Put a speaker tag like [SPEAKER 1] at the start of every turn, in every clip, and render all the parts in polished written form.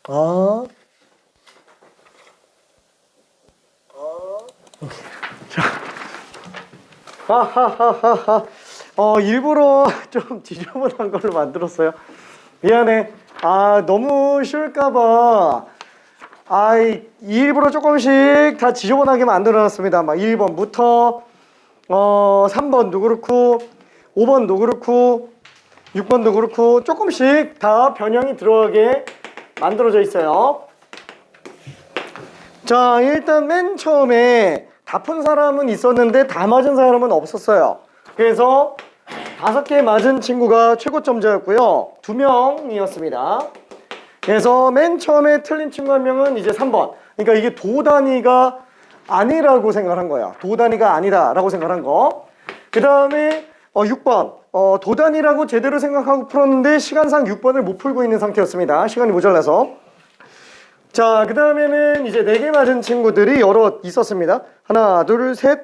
[SPEAKER 1] 아. 자. 하하하하하. 일부러 좀 지저분한 걸로 만들었어요. 미안해. 너무 쉬울까봐. 일부러 조금씩 다 지저분하게 만들어놨습니다. 막 1번부터 3번도 그렇고 5번도 그렇고 6번도 그렇고 조금씩 다 변형이 들어가게 만들어져 있어요. 자, 일단 맨 처음에 다 푼 사람은 있었는데 다 맞은 사람은 없었어요. 그래서 5개 맞은 친구가 최고점자였고요. 2명이었습니다. 그래서 맨 처음에 틀린 친구 1명은 이제 3번. 그러니까 이게 도 단위가 아니라고 생각한 거야. 도 단위가 아니다라고 생각한 거. 그 다음에 6번. 도 단위라고 제대로 생각하고 풀었는데 시간상 6번을 못 풀고 있는 상태였습니다. 시간이 모자라서. 자, 그 다음에는 이제 4개 맞은 친구들이 여러 있었습니다. 하나, 둘, 셋,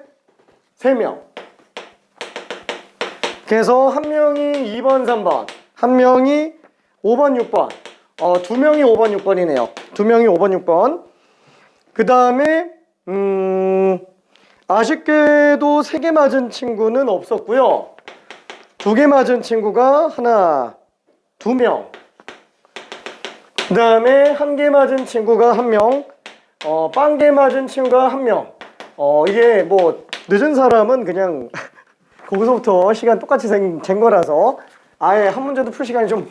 [SPEAKER 1] 3명. 그래서 1명이 2번, 3번, 1명이 5번, 6번. 2명이 5번, 6번이네요. 2명이 5번, 6번. 그 다음에 아쉽게도 3개 맞은 친구는 없었고요. 2개 맞은 친구가 하나, 2명. 그 다음에 1개 맞은 친구가 1명. 빵개 맞은 친구가 1명. 이게 뭐 늦은 사람은 그냥 거기서부터 시간 똑같이 잰 거라서 아예 한 문제도 풀 시간이 좀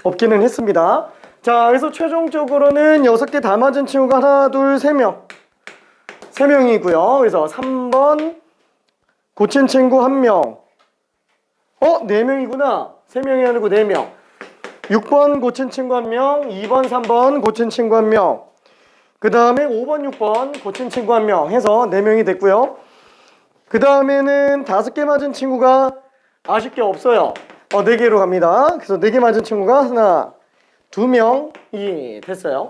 [SPEAKER 1] 없기는 했습니다. 자, 그래서 최종적으로는 6개 다 맞은 친구가 하나, 둘, 3명. 3명이고요. 그래서 3번 고친 친구 1명. 4명이구나. 3명이 아니고 4명. 6번 고친 친구 1명. 2번, 3번 고친 친구 1명. 그 다음에 5번, 6번 고친 친구 1명 해서 4명이 됐고요. 그 다음에는 5개 맞은 친구가 아쉽게 없어요. 4개로 갑니다. 그래서 4개 맞은 친구가 하나, 2명이 됐어요.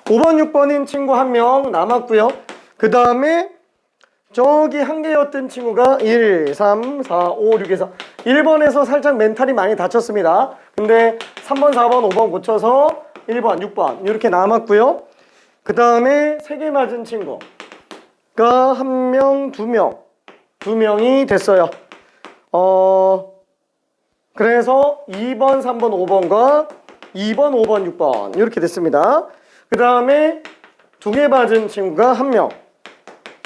[SPEAKER 1] 5번, 6번인 친구 1명 남았고요. 그 다음에 저기 1개였던 친구가 1, 3, 4, 5, 6에서 1번에서 살짝 멘탈이 많이 다쳤습니다. 근데 3번, 4번, 5번 고쳐서 1번, 6번 이렇게 남았고요. 그 다음에 3개 맞은 친구가 1명, 2명 2명이 됐어요. 그래서 2번, 3번, 5번과 2번, 5번, 6번 이렇게 됐습니다. 그 다음에 2개 맞은 친구가 1명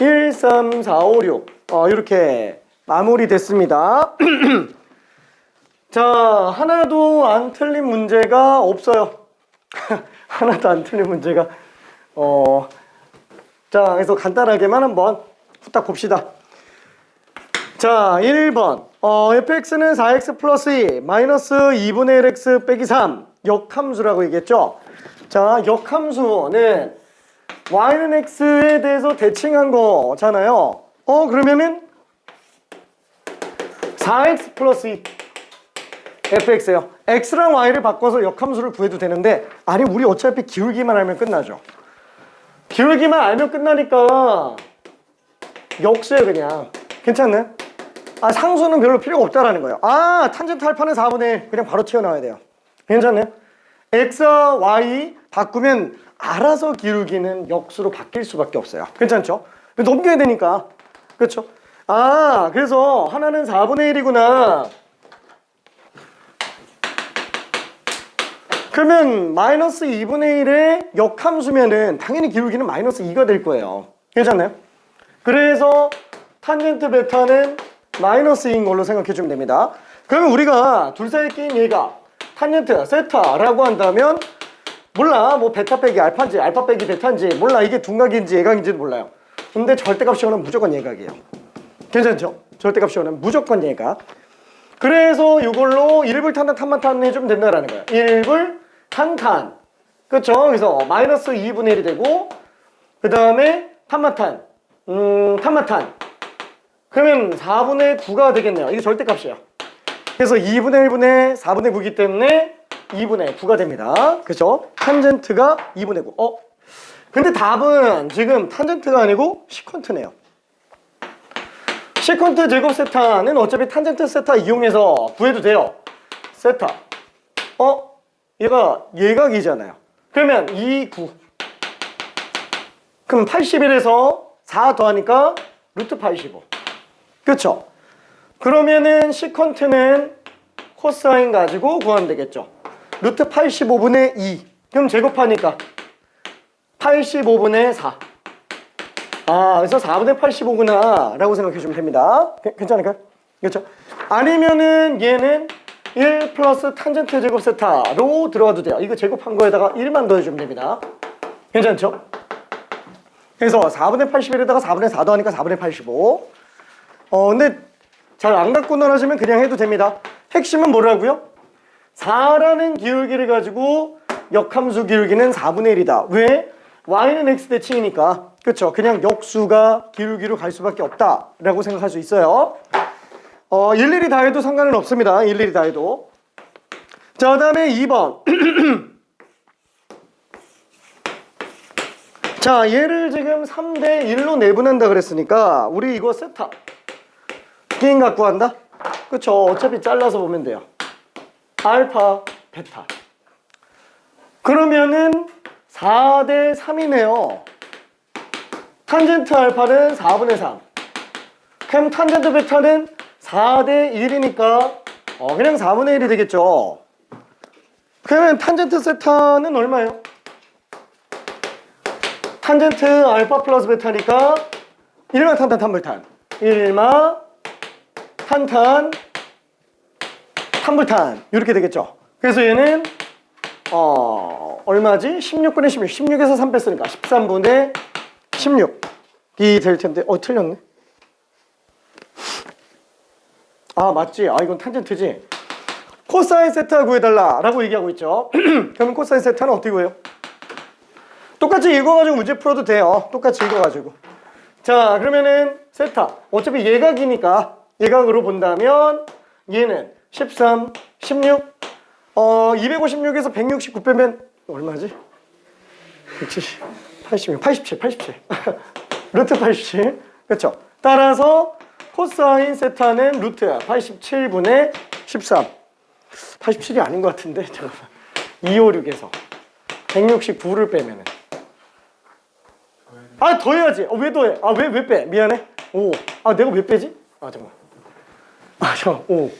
[SPEAKER 1] 1, 3, 4, 5, 6 이렇게 마무리됐습니다. 자, 하나도 안 틀린 문제가 없어요. 하나도 안 틀린 문제가 자, 그래서 간단하게만 한번 후딱 봅시다. 자, 1번 fx는 4x 플러스 2 마이너스 2분의 1x 빼기 3 역함수라고 얘기했죠. 자, 역함수는 y는 x에 대해서 대칭한 거잖아요. 그러면은 4x 플러스 2 fx예요. x랑 y를 바꿔서 역함수를 구해도 되는데 아니 우리 어차피 기울기만 알면 끝나죠. 기울기만 알면 끝나니까 역수예요 그냥. 괜찮네? 상수는 별로 필요가 없다라는 거예요. 탄젠트 알파는 4분의 1 그냥 바로 튀어나와야 돼요. 괜찮네? x와 y 바꾸면 알아서 기울기는 역수로 바뀔 수밖에 없어요. 괜찮죠? 넘겨야 되니까. 그렇죠? 그래서 하나는 4분의 1이구나. 그러면 마이너스 2분의 1의 역함수면은 당연히 기울기는 마이너스 2가 될 거예요. 괜찮나요? 그래서 탄젠트 베타는 마이너스 2인 걸로 생각해 주면 됩니다. 그러면 우리가 둘 사이에 끼인 얘가 탄젠트 세타라고 한다면 몰라 뭐 베타 빼기 알파인지 알파 빼기 베타인지 몰라 이게 둔각인지 예각인지도 몰라요. 근데 절대값이 오면 무조건 예각이에요. 괜찮죠? 절대값이 오면 무조건 예각. 그래서 이걸로 1불 탄탄 탄만탄 해주면 된다라는 거예요. 1불 탄탄. 그렇죠? 그래서 마이너스 2분의 1이 되고 그 다음에 탄만탄 탄만탄 그러면 4분의 9가 되겠네요. 이게 절대값이에요. 그래서 2분의 1분의 4분의 9이기 때문에 2분의 9가 됩니다. 그죠? 탄젠트가 2분의 9. 근데 답은 지금 탄젠트가 아니고 시컨트네요. 시컨트 제곱 세타는 어차피 탄젠트 세타 이용해서 구해도 돼요. 세타. 얘가 예각이잖아요. 그러면 2, 9. 그럼 81에서 4 더하니까 루트 85. 그쵸? 그러면은 시컨트는 코사인 가지고 구하면 되겠죠. 루트 85분의 2. 그럼 제곱하니까 85분의 4. 그래서 4분의 85구나 라고 생각해 주면 됩니다. 괜찮을까요? 그렇죠? 아니면은 얘는 1 플러스 탄젠트 제곱 세타로 들어가도 돼요. 이거 제곱한 거에다가 1만 더해주면 됩니다. 괜찮죠? 그래서 4분의 81에다가 4분의 4 더하니까 4분의 85. 근데 잘 안 갖고 놀아주면 그냥 해도 됩니다. 핵심은 뭐라고요? 4라는 기울기를 가지고 역함수 기울기는 4분의 1이다. 왜? y는 x 대칭이니까. 그렇죠? 그냥 역수가 기울기로 갈 수밖에 없다라고 생각할 수 있어요. 일일이 다 해도 상관은 없습니다. 일일이 다 해도. 자, 그다음에 2번. 자, 얘를 지금 3대 1로 내분한다 그랬으니까 우리 이거 세타 게임 갖고 한다? 그쵸? 어차피 잘라서 보면 돼요. 알파, 베타. 그러면은 4대 3이네요. 탄젠트 알파는 4분의 3. 그럼 탄젠트 베타는 4대 1이니까 그냥 4분의 1이 되겠죠. 그러면 탄젠트 세타는 얼마예요? 탄젠트 알파 플러스 베타니까 1마 탄탄 탄불탄 1마 탄탄 탄불탄 이렇게 되겠죠. 그래서 얘는 얼마지? 16분의 16 16에서 3 뺐으니까 13분의 16이 될 텐데 틀렸네. 맞지? 이건 탄젠트지. 코사인 세타 구해달라 라고 얘기하고 있죠. 그러면 코사인 세타는 어떻게 구해요? 똑같이 읽어가지고 문제 풀어도 돼요. 똑같이 읽어가지고. 자, 그러면은 세타 어차피 예각이니까 예각으로 본다면 얘는 13, 16 256에서 169 빼면 얼마지? 170, 86, 87, 87 루트 87. 그렇죠? 따라서 코사인 세타는 루트 87분의 13. 87이 아닌 것 같은데 잠깐만. 256에서 169를 빼면은 더해야지. 왜 더해? 왜 빼? 미안해. 5. 내가 왜 빼지? 잠깐만. 5.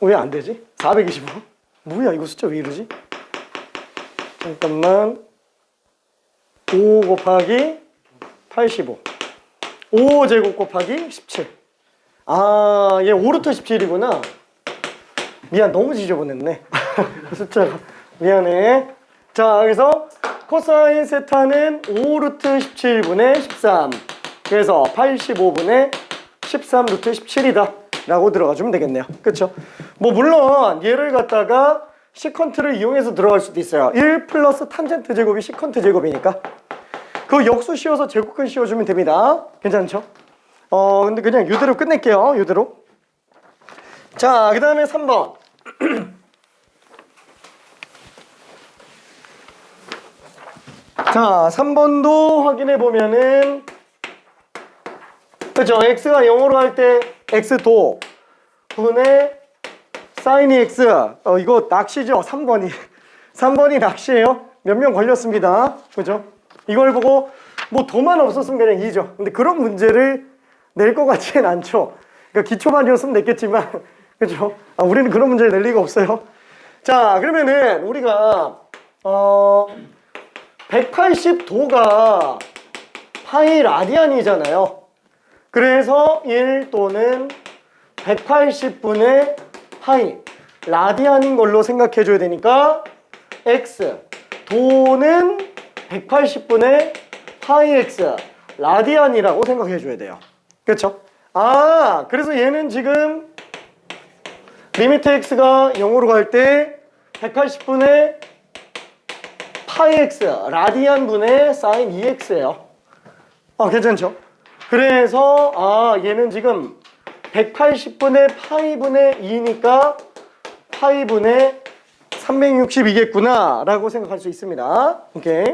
[SPEAKER 1] 왜 안 되지? 425? 뭐야 이거 숫자 왜 이러지? 잠깐만. 5 곱하기 85. 5제곱 곱하기 17. 얘 5루트 17이구나. 미안, 너무 지저분했네. 숫자가. 미안해. 자, 그래서 코사인 세타는 5루트 17분의 13. 그래서 85분의 13 루트 17이다. 라고 들어가주면 되겠네요. 그쵸? 물론 얘를 갖다가 시컨트를 이용해서 들어갈 수도 있어요. 1 플러스 탄젠트 제곱이 시컨트 제곱이니까 그 역수 씌워서 제곱근 씌워주면 됩니다. 괜찮죠? 근데 그냥 이대로 끝낼게요. 이대로. 자, 그 다음에 3번. 자, 3번도 확인해 보면은 그렇죠? x가 0으로 할 때 x도 분의 사인이 x. 이거 낚시죠? 3번이. 3번이 낚시예요. 몇 명 걸렸습니다. 그죠? 이걸 보고 더만 없었으면 그냥 2죠. 근데 그런 문제를 낼 것 같지는 않죠. 그러니까 기초반이었으면 냈겠지만 그죠? 우리는 그런 문제를 낼 리가 없어요. 자, 그러면은 우리가 180도가 파이 라디안이잖아요. 그래서 1 또는 180분의 파이 라디안인 걸로 생각해 줘야 되니까 x 도는 180분의 파이 x 라디안이라고 생각해 줘야 돼요. 그렇죠? 그래서 얘는 지금 리미트 x가 0으로 갈 때 180분의 파이 x 라디안 분의 사인 2x예요. 괜찮죠? 그래서 얘는 지금 180분의 파이분의 2니까 파이분의 362겠구나 라고 생각할 수 있습니다. 오케이.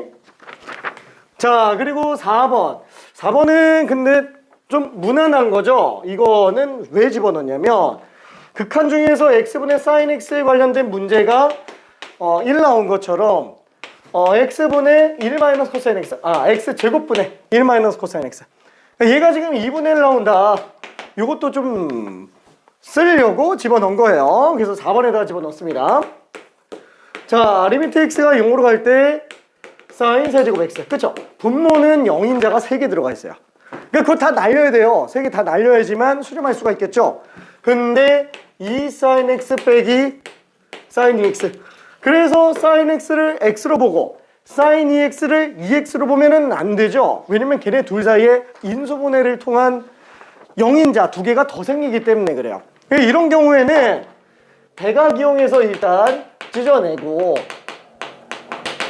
[SPEAKER 1] 자, 그리고 4번. 4번은 근데 좀 무난한 거죠. 이거는 왜 집어넣냐면 극한 중에서 x분의 sin x에 관련된 문제가 1 나온 것처럼 x분의 1 마이너스 코사인 x, x제곱분의 1 마이너스 코사인 x. 얘가 지금 2분의 1 나온다. 이것도 좀 쓰려고 집어넣은 거예요. 그래서 4번에다가 집어넣습니다. 자, 리미트 x가 0으로 갈 때 sin 세제곱 x. 그쵸? 분모는 0인자가 3개 들어가 있어요. 그러니까 그거 다 날려야 돼요. 3개 다 날려야지만 수렴할 수가 있겠죠? 근데 2 sin x 빼기 sin 2x. 그래서 sin x를 x로 보고 sin 2x를 2x로 보면은 안 되죠. 왜냐면 걔네 둘 사이에 인수분해를 통한 0인자 2개가 더 생기기 때문에 그래요. 이런 경우에는 대각 이용해서 일단 찢어내고,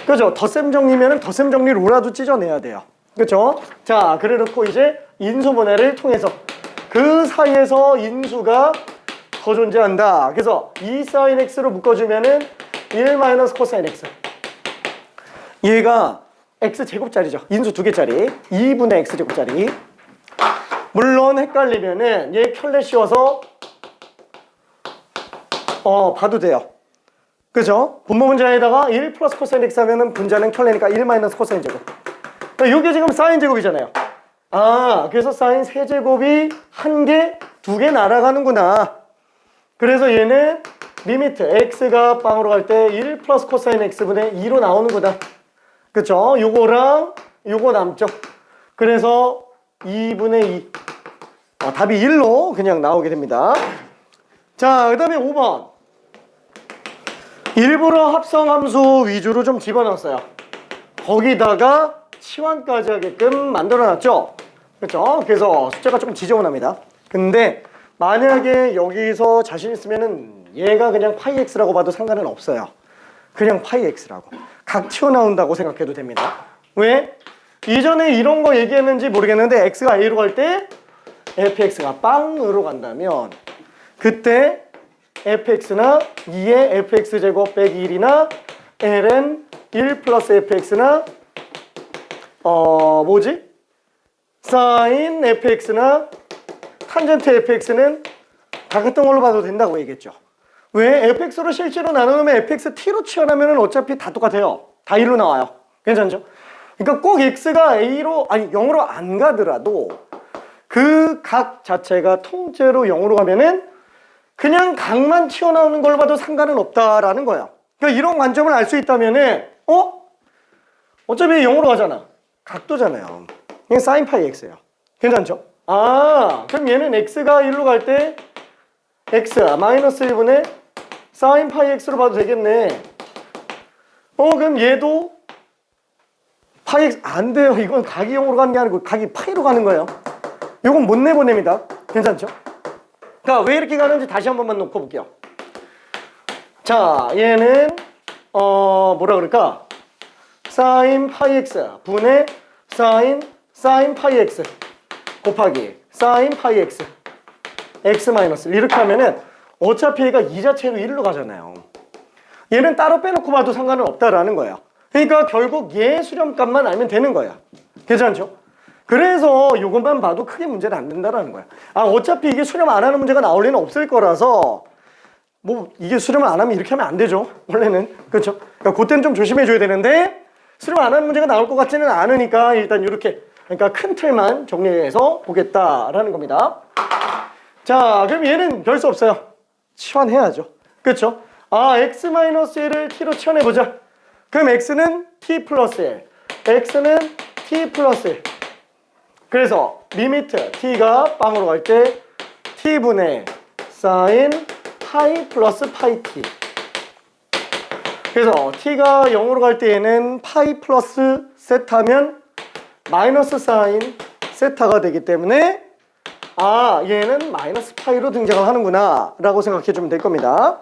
[SPEAKER 1] 그죠? 덧셈 정리면은 덧셈 정리로라도 찢어내야 돼요. 그죠? 자, 그래 놓고 이제 인수분해를 통해서 그 사이에서 인수가 더 존재한다. 그래서 2 sin x로 묶어주면은 1 마이너스 코사인 x. 얘가 x제곱짜리죠. 인수 2개짜리. 2분의 x제곱짜리. 물론 헷갈리면은 얘 켤레 씌워서 봐도 돼요. 그죠? 분모 분자에다가 1 플러스 코사인 x 하면은 분자는 켤레니까 1 마이너스 코사인 제곱. 이게 지금 사인 제곱이잖아요. 그래서 사인 세제곱이 1개, 2개 날아가는구나. 그래서 얘는 리미트 x가 빵으로 갈 때 1 플러스 코사인 x분의 2로 나오는구나. 그쵸? 요거랑 요거 남죠. 그래서 2분의 2. 답이 1로 그냥 나오게 됩니다. 자, 그 다음에 5번. 일부러 합성함수 위주로 좀 집어넣었어요. 거기다가 치환까지 하게끔 만들어놨죠. 그렇죠? 그래서 숫자가 조금 지저분합니다. 근데 만약에 여기서 자신 있으면은 얘가 그냥 파이 x라고 봐도 상관은 없어요. 그냥 파이 x라고. 각 튀어나온다고 생각해도 됩니다. 왜? 이전에 이런 거 얘기했는지 모르겠는데 x가 a로 갈 때 fx가 빵으로 간다면 그때 fx나 2의 fx제곱 빼기 1이나 ln 1 플러스 fx나 sin fx나 탄젠트 fx는 같은 걸로 봐도 된다고 얘기했죠. 왜? fx로 실제로 나누면 fxt로 치환하면 어차피 다 똑같아요. 다 1로 나와요. 괜찮죠? 그러니까 꼭 x가 a로, 0으로 안 가더라도 그 각 자체가 통째로 0으로 가면은 그냥 각만 튀어나오는 걸 봐도 상관은 없다라는 거야. 그러니까 이런 관점을 알 수 있다면은 어차피 0으로 가잖아. 각도잖아요. 그냥 sin 파이 x예요. 괜찮죠? 그럼 얘는 x가 1로 갈 때 x 마이너스 1분의 sin 파이 x로 봐도 되겠네. 그럼 얘도 파이 x 안 돼요. 이건 각이 0으로 가는 게 아니고 각이 파이로 가는 거예요. 이건 못 내보냅니다. 괜찮죠? 그러니까 왜 이렇게 가는지 다시 한 번만 놓고 볼게요. 자, 얘는 뭐라 그럴까? sin 파이 x 분의 sin 파이 x 곱하기 sin 파이 x x 마이너스 이렇게 하면은 어차피 얘가 이 자체로 1로 가잖아요. 얘는 따로 빼놓고 봐도 상관은 없다라는 거예요. 그러니까 결국 얘 수렴값만 알면 되는 거야. 괜찮죠? 그래서 이것만 봐도 크게 문제는 안 된다라는 거야. 어차피 이게 수렴 안 하는 문제가 나올 리는 없을 거라서 이게 수렴을 안 하면 이렇게 하면 안 되죠. 원래는. 그렇죠? 그러니까 그때는 좀 조심해 줘야 되는데 수렴 안 하는 문제가 나올 것 같지는 않으니까 일단 이렇게 그러니까 큰 틀만 정리해서 보겠다라는 겁니다. 자, 그럼 얘는 별 수 없어요. 치환해야죠. 그렇죠? x-1을 t로 치환해보자. 그럼 x는 t 플러스 1, x는 t 플러스 1. 그래서 리미트 t가 빵으로 갈 때 t분의 sin 파이 플러스 파이 t. 그래서 t가 0으로 갈 때에는 파이 플러스 세타면 마이너스 sin 세타가 되기 때문에 얘는 마이너스 파이로 등장을 하는구나 라고 생각해 주면 될 겁니다.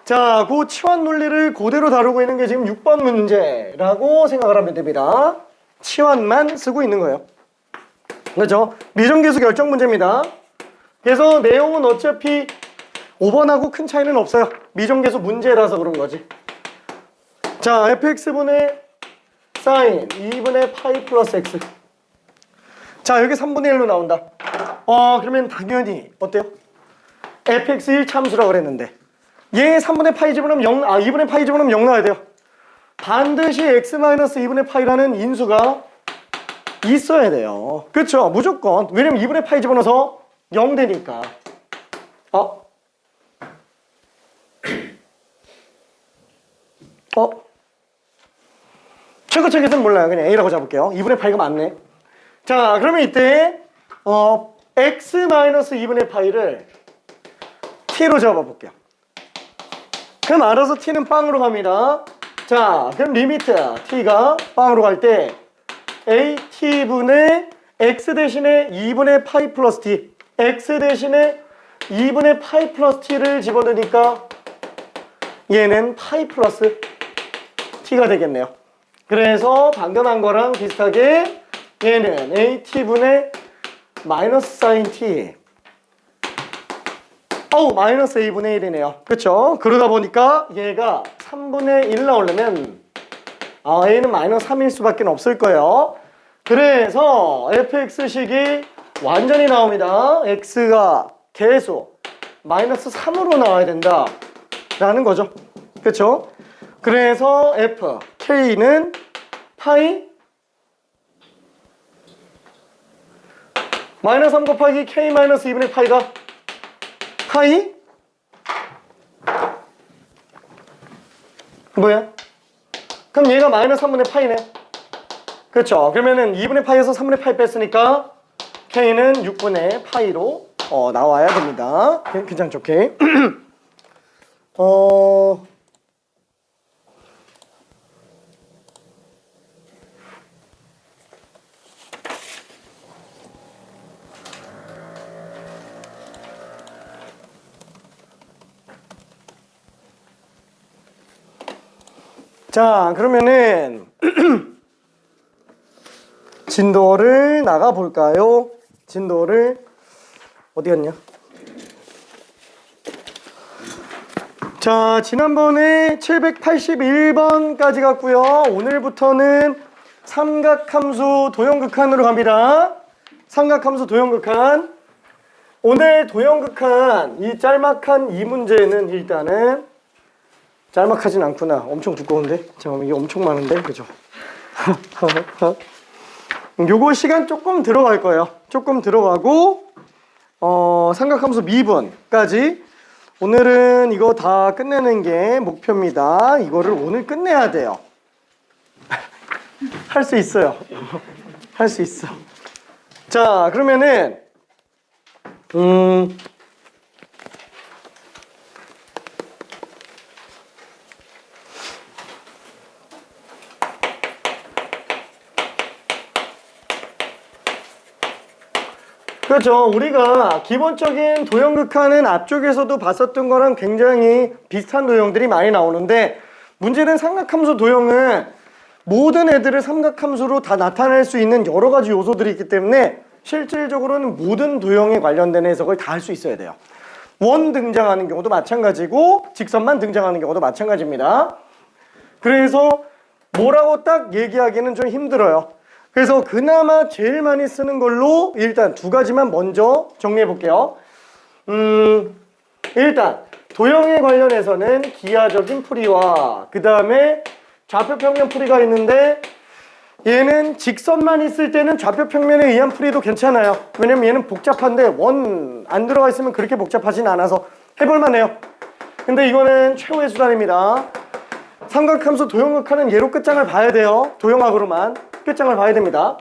[SPEAKER 1] 자, 그 치환 논리를 그대로 다루고 있는 게 지금 6번 문제라고 생각을 하면 됩니다. 치환만 쓰고 있는 거예요. 그렇죠? 미정계수 결정 문제입니다. 그래서 내용은 어차피 5번하고 큰 차이는 없어요. 미정계수 문제라서 그런 거지. 자, fx분의 sin 2분의 파이 플러스 x. 자, 여기 3분의 1로 나온다. 그러면 당연히 어때요? fx1 참수라고 그랬는데 얘 3분의 파이 집어넣으면 2분의 파이 집어넣으면 0 나와야 돼요. 반드시 x-2분의 파이라는 인수가 있어야 돼요. 그쵸? 무조건. 왜냐면 2분의 파이 집어넣어서 0 되니까. 최고책에서는 몰라요. 그냥 A라고 잡을게요. 2분의 파이가 맞네. 자, 그러면 이때 x-2분의 파이를 t로 잡아볼게요. 그럼 알아서 t는 빵으로 갑니다. 자, 그럼 리미트 t가 빵으로 갈 때 at분의 x 대신에 2분의 파이 플러스 t, x 대신에 2분의 파이 플러스 t를 집어넣으니까 얘는 파이 플러스 t가 되겠네요. 그래서 방금 한 거랑 비슷하게 얘는 at분의 마이너스 사인 t, 마이너스 a분의 1이네요. 그쵸? 그러다 보니까 얘가 3분의 1 나오려면 a는 마이너스 3일 수밖에 없을 거예요. 그래서 fx식이 완전히 나옵니다. x가 계수 마이너스 3으로 나와야 된다 라는 거죠. 그쵸? 그래서 f, k는 파이 마이너스 3 곱하기 k 마이너스 2분의 파이가 파이? 뭐야? 그럼 얘가 마이너스 3분의 파이네. 그렇죠? 그러면은 2분의 파이에서 3분의 파이 뺐으니까 k는 6분의 파이로 나와야 됩니다. 괜찮죠? 오케이. 자, 그러면은 진도를 나가 볼까요? 진도를 어디 갔냐? 자, 지난번에 781번까지 갔고요. 오늘부터는 삼각함수 도형극한으로 갑니다. 삼각함수 도형극한. 오늘 도형극한 이 짤막한 이 문제는 일단은 짤막하진 않구나. 엄청 두꺼운데? 잠깐만, 이게 엄청 많은데? 그죠? 요거 시간 조금 들어갈 거예요. 조금 들어가고 삼각함수 미분까지 오늘은 이거 다 끝내는 게 목표입니다. 이거를 오늘 끝내야 돼요. 할 수 있어요. 할 수 있어. 자, 그러면은 그렇죠. 우리가 기본적인 도형극한은 앞쪽에서도 봤었던 거랑 굉장히 비슷한 도형들이 많이 나오는데 문제는 삼각함수 도형은 모든 애들을 삼각함수로 다 나타낼 수 있는 여러 가지 요소들이 있기 때문에 실질적으로는 모든 도형에 관련된 해석을 다 할 수 있어야 돼요. 원 등장하는 경우도 마찬가지고 직선만 등장하는 경우도 마찬가지입니다. 그래서 뭐라고 딱 얘기하기는 좀 힘들어요. 그래서 그나마 제일 많이 쓰는 걸로 일단 두 가지만 먼저 정리해 볼게요. 일단 도형에 관련해서는 기하적인 풀이와 그 다음에 좌표평면 풀이가 있는데 얘는 직선만 있을 때는 좌표평면에 의한 풀이도 괜찮아요. 왜냐면 얘는 복잡한데 원 안 들어가 있으면 그렇게 복잡하진 않아서 해볼만 해요. 근데 이거는 최후의 수단입니다. 삼각함수 도형극하는 얘로 끝장을 봐야 돼요. 도형학으로만 끝장을 봐야 됩니다.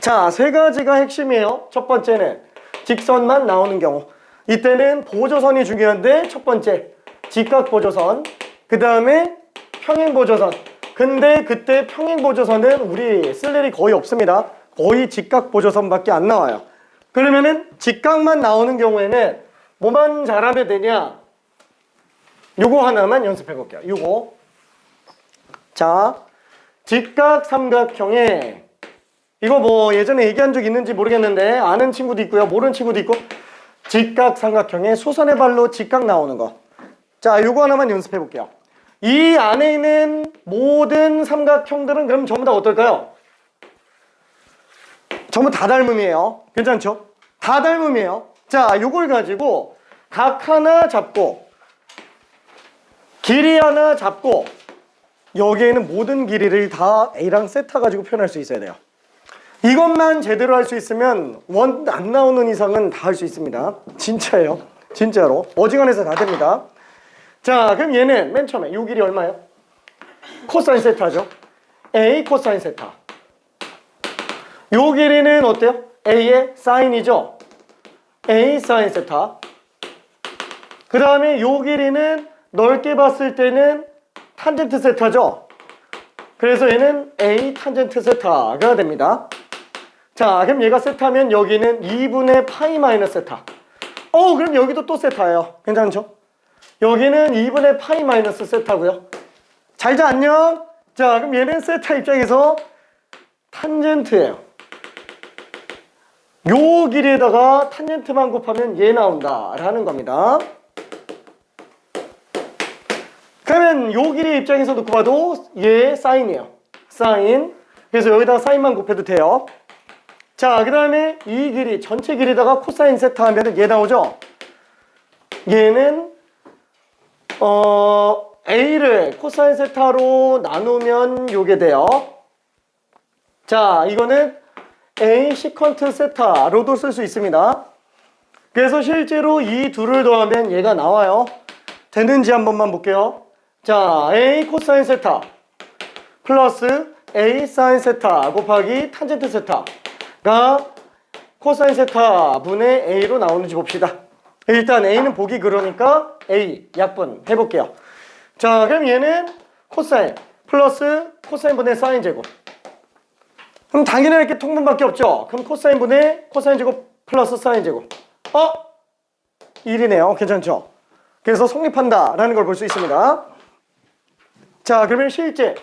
[SPEAKER 1] 자, 세 가지가 핵심이에요. 첫 번째는 직선만 나오는 경우. 이때는 보조선이 중요한데 첫 번째 직각보조선, 그 다음에 평행보조선. 근데 그때 평행보조선은 우리 쓸 일이 거의 없습니다. 거의 직각보조선밖에 안 나와요. 그러면은 직각만 나오는 경우에는 뭐만 잘하면 되냐? 요거 하나만 연습해 볼게요. 요거. 자, 직각 삼각형에 이거 뭐 예전에 얘기한 적 있는지 모르겠는데 아는 친구도 있고요. 모르는 친구도 있고 직각 삼각형에 수선의 발로 직각 나오는 거. 자, 요거 하나만 연습해 볼게요. 이 안에 있는 모든 삼각형들은 그럼 전부 다 어떨까요? 전부 다 닮음이에요. 괜찮죠? 다 닮음이에요. 자, 요걸 가지고 각 하나 잡고 길이 하나 잡고 여기에는 모든 길이를 다 A랑 세타가지고 표현할 수 있어야 돼요. 이것만 제대로 할 수 있으면 원 안 나오는 이상은 다 할 수 있습니다. 진짜예요. 진짜로. 어지간해서 다 됩니다. 자, 그럼 얘는 맨 처음에 요 길이 얼마예요? 코사인 세타죠. A 코사인 세타. 요 길이는 어때요? A의 사인이죠. A 사인 세타. 그 다음에 요 길이는 넓게 봤을 때는 탄젠트 세타죠. 그래서 얘는 A 탄젠트 세타가 됩니다. 자, 그럼 얘가 세타면 여기는 2분의 파이 마이너스 세타. 그럼 여기도 또 세타예요. 괜찮죠? 여기는 2분의 파이 마이너스 세타고요. 잘자 안녕. 자, 그럼 얘는 세타 입장에서 탄젠트예요. 요 길이에다가 탄젠트만 곱하면 얘 나온다라는 겁니다. 그러면 요 길이 입장에서 놓고 봐도 얘 사인이에요. 사인. 그래서 여기다가 사인만 곱해도 돼요. 자, 그 다음에 이 길이 전체 길이다가 코사인 세타 하면 얘 나오죠. 얘는 A를 코사인 세타로 나누면 요게 돼요. 자, 이거는 A 시컨트 세타로도 쓸 수 있습니다. 그래서 실제로 이 둘을 더하면 얘가 나와요. 되는지 한 번만 볼게요. 자, A 코사인 세타 플러스 A 사인 세타 곱하기 탄젠트 세타가 코사인 세타 분의 A로 나오는지 봅시다. 일단 A는 보기 그러니까 A 약분 해볼게요. 자, 그럼 얘는 코사인 플러스 코사인 분의 사인 제곱. 그럼 당연히 이렇게 통분밖에 없죠. 그럼 코사인 분의 코사인 제곱 플러스 사인 제곱. 1이네요. 괜찮죠? 그래서 성립한다라는 걸 볼 수 있습니다. 자, 그러면 실제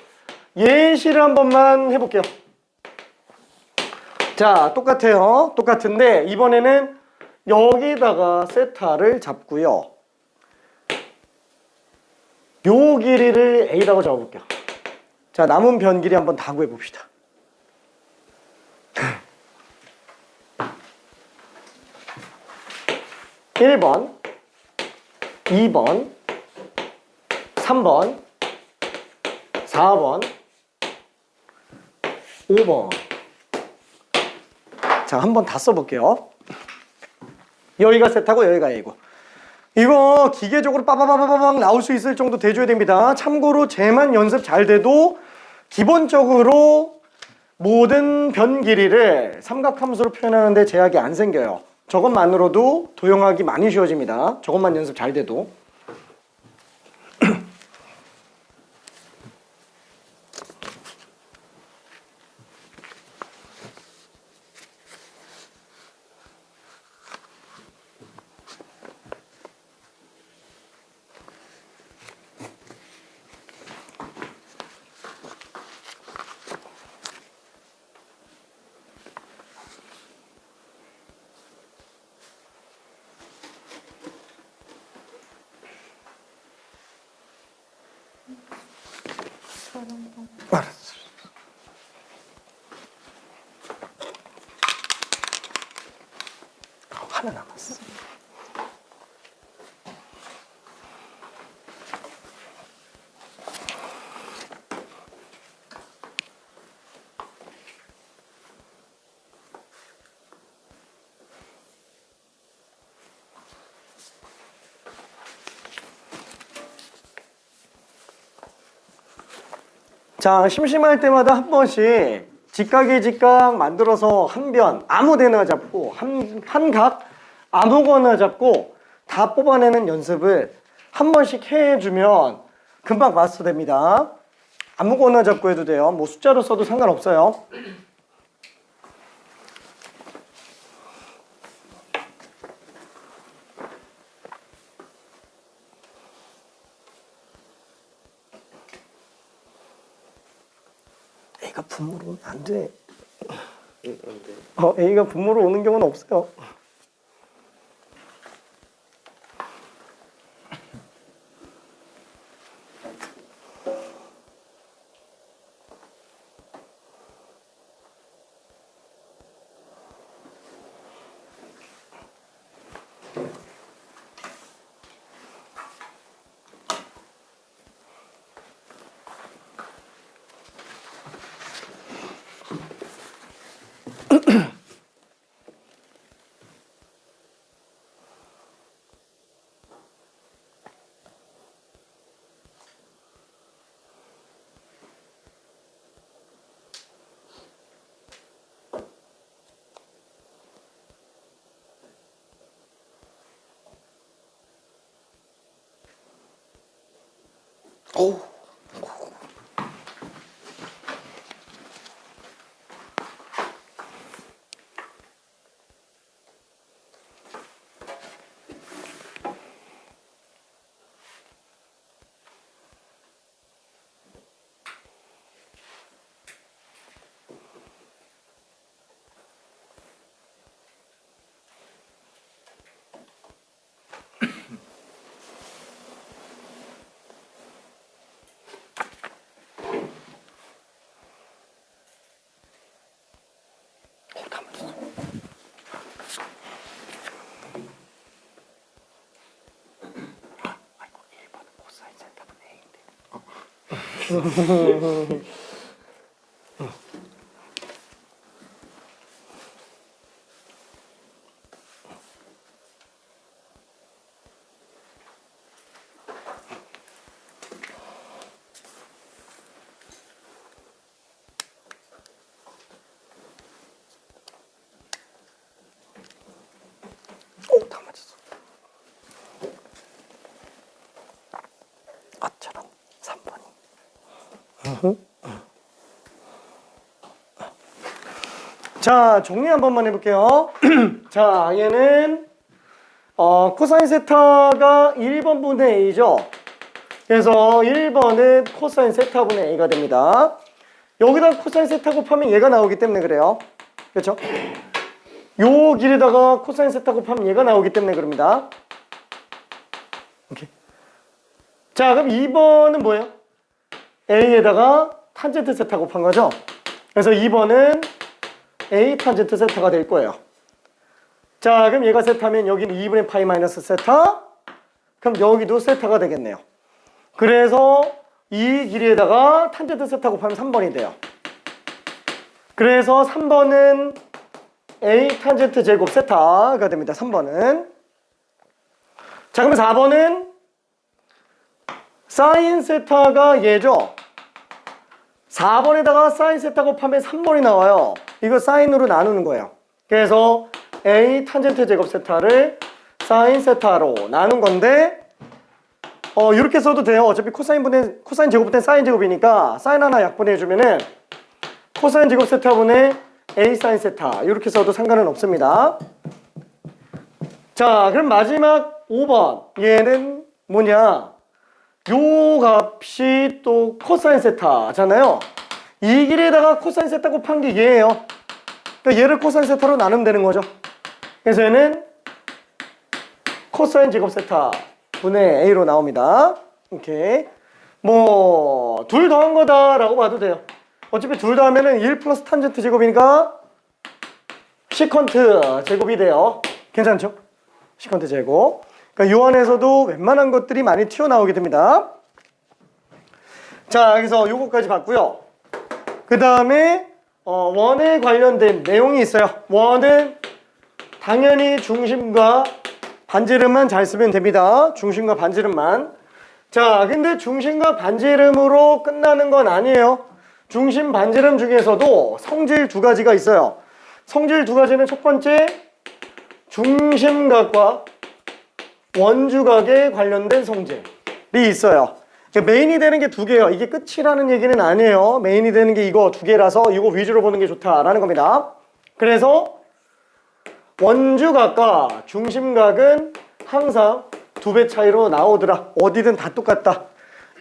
[SPEAKER 1] 예시를 한 번만 해볼게요. 자, 똑같아요. 똑같은데 이번에는 여기다가 세타를 잡고요. 요 길이를 A라고 잡아볼게요. 자, 남은 변 길이 한번 다 구해봅시다. 1번, 2번, 3번, 4번, 5번. 자, 한번 다 써볼게요. 여기가 세타고 여기가 A고. 이거 기계적으로 빠바바바박 나올 수 있을 정도 돼줘야 됩니다. 참고로 쟤만 연습 잘 돼도 기본적으로 모든 변 길이를 삼각함수로 표현하는데 제약이 안 생겨요. 저것만으로도 도형하기 많이 쉬워집니다. 저것만 연습 잘 돼도. 알았어. 하나 남았어. 자, 심심할 때마다 한 번씩 직각의 직각 만들어서 한 변 아무 데나 잡고 한 각 아무거나 잡고 다 뽑아내는 연습을 한 번씩 해주면 금방 마스터 됩니다. 아무거나 잡고 해도 돼요. 뭐 숫자로 써도 상관없어요. A가 분모로 오면 안 돼. A가 분모로 오는 경우는 없어요. 오. 다 맞았어. 아처럼 3번이. 자, 정리 한 번만 해볼게요. 자, 얘는 코사인 세타가 1번 분의 A죠. 그래서 1번은 코사인 세타 분의 A가 됩니다. 여기다 코사인 세타 곱하면 얘가 나오기 때문에 그래요. 그렇죠? 요 길에다가 코사인 세타 곱하면 얘가 나오기 때문에 그럽니다. 오케이. 자, 그럼 2번은 뭐예요? A에다가 탄젠트 세타 곱한 거죠? 그래서 2번은 A 탄젠트 세타가 될 거예요. 자, 그럼 얘가 세타면 여기는 2분의 파이 마이너스 세타. 그럼 여기도 세타가 되겠네요. 그래서 이 길이에다가 탄젠트 세타 곱하면 3번이 돼요. 그래서 3번은 A 탄젠트 제곱 세타가 됩니다. 3번은. 자, 그럼 4번은 사인 세타가 얘죠. 4번에다가 사인 세타 곱하면 3번이 나와요. 이거 사인으로 나누는 거예요. 그래서 A 탄젠트 제곱 세타를 사인 세타로 나눈 건데 이렇게 써도 돼요. 어차피 코사인 제곱분의 사인 제곱이니까 사인 하나 약분해주면은 코사인 제곱 세타분의 A 사인 세타 이렇게 써도 상관은 없습니다. 자, 그럼 마지막 5번 얘는 뭐냐? 요 값이 또 코사인 세타잖아요. 이 길에다가 코사인 세타 곱한 게 얘예요. 그러니까 얘를 코사인 세타로 나누면 되는 거죠. 그래서 얘는 코사인 제곱 세타 분의 A로 나옵니다. 오케이. 뭐 둘 더한 거다라고 봐도 돼요. 어차피 둘 더하면은 1 플러스 탄젠트 제곱이니까 시컨트 제곱이 돼요. 괜찮죠? 시컨트 제곱. 그러니까 요 안에서도 웬만한 것들이 많이 튀어나오게 됩니다. 자, 여기서 요거까지 봤고요. 그 다음에 원에 관련된 내용이 있어요. 원은 당연히 중심과 반지름만 잘 쓰면 됩니다. 중심과 반지름만. 자, 근데 중심과 반지름으로 끝나는 건 아니에요. 중심 반지름 중에서도 성질 두 가지가 있어요. 성질 두 가지는 첫 번째 중심각과 원주각에 관련된 성질이 있어요. 메인이 되는 게 두 개예요. 이게 끝이라는 얘기는 아니에요. 메인이 되는 게 이거 두 개라서 이거 위주로 보는 게 좋다라는 겁니다. 그래서 원주각과 중심각은 항상 2배 차이로 나오더라. 어디든 다 똑같다.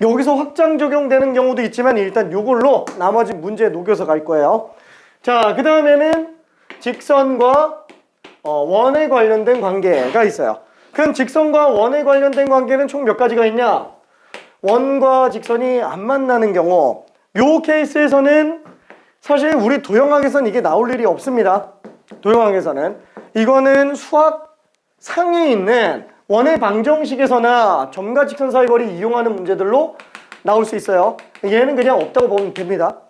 [SPEAKER 1] 여기서 확장 적용되는 경우도 있지만 일단 이걸로 나머지 문제 녹여서 갈 거예요. 자, 그 다음에는 직선과 원에 관련된 관계가 있어요. 그럼 직선과 원에 관련된 관계는 총 몇 가지가 있냐? 원과 직선이 안 만나는 경우, 요 케이스에서는 사실 우리 도형학에서는 이게 나올 일이 없습니다. 도형학에서는 이거는 수학 상에 있는 원의 방정식에서나 점과 직선 사이 거리 이용하는 문제들로 나올 수 있어요. 얘는 그냥 없다고 보면 됩니다.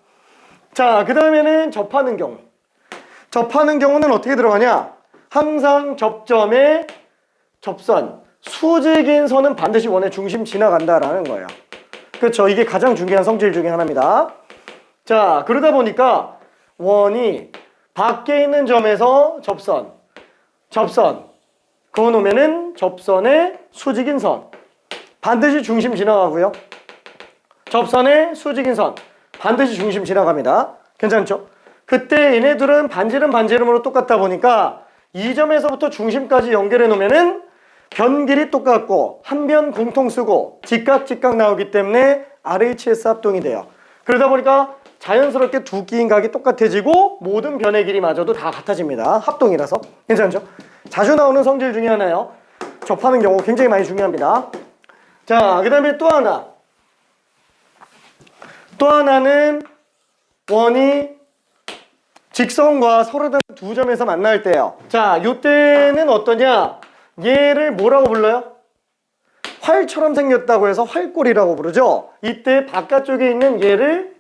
[SPEAKER 1] 자, 그 다음에는 접하는 경우. 접하는 경우는 어떻게 들어가냐? 항상 접점에 접선, 수직인 선은 반드시 원의 중심 지나간다라는 거예요. 그렇죠? 이게 가장 중요한 성질 중에 하나입니다. 자, 그러다 보니까 원이 밖에 있는 점에서 접선 그어놓으면은 접선의 수직인 선 반드시 중심 지나가고요. 접선의 수직인 선 반드시 중심 지나갑니다. 괜찮죠? 그때 얘네들은 반지름으로 똑같다 보니까 이 점에서부터 중심까지 연결해 놓으면은 변 길이 똑같고 한 변 공통 쓰고 직각 나오기 때문에 RHS 합동이 돼요. 그러다 보니까 자연스럽게 두 끼인 각이 똑같아지고 모든 변의 길이마저도 다 같아집니다. 합동이라서. 괜찮죠? 자주 나오는 성질 중에 하나예요. 접하는 경우 굉장히 많이 중요합니다. 자, 그 다음에 또 하나는 원이 직선과 서로 다른 두 점에서 만날 때예요. 자, 요때는 어떠냐? 얘를 뭐라고 불러요? 활처럼 생겼다고 해서 활골이라고 부르죠. 이때 바깥쪽에 있는 얘를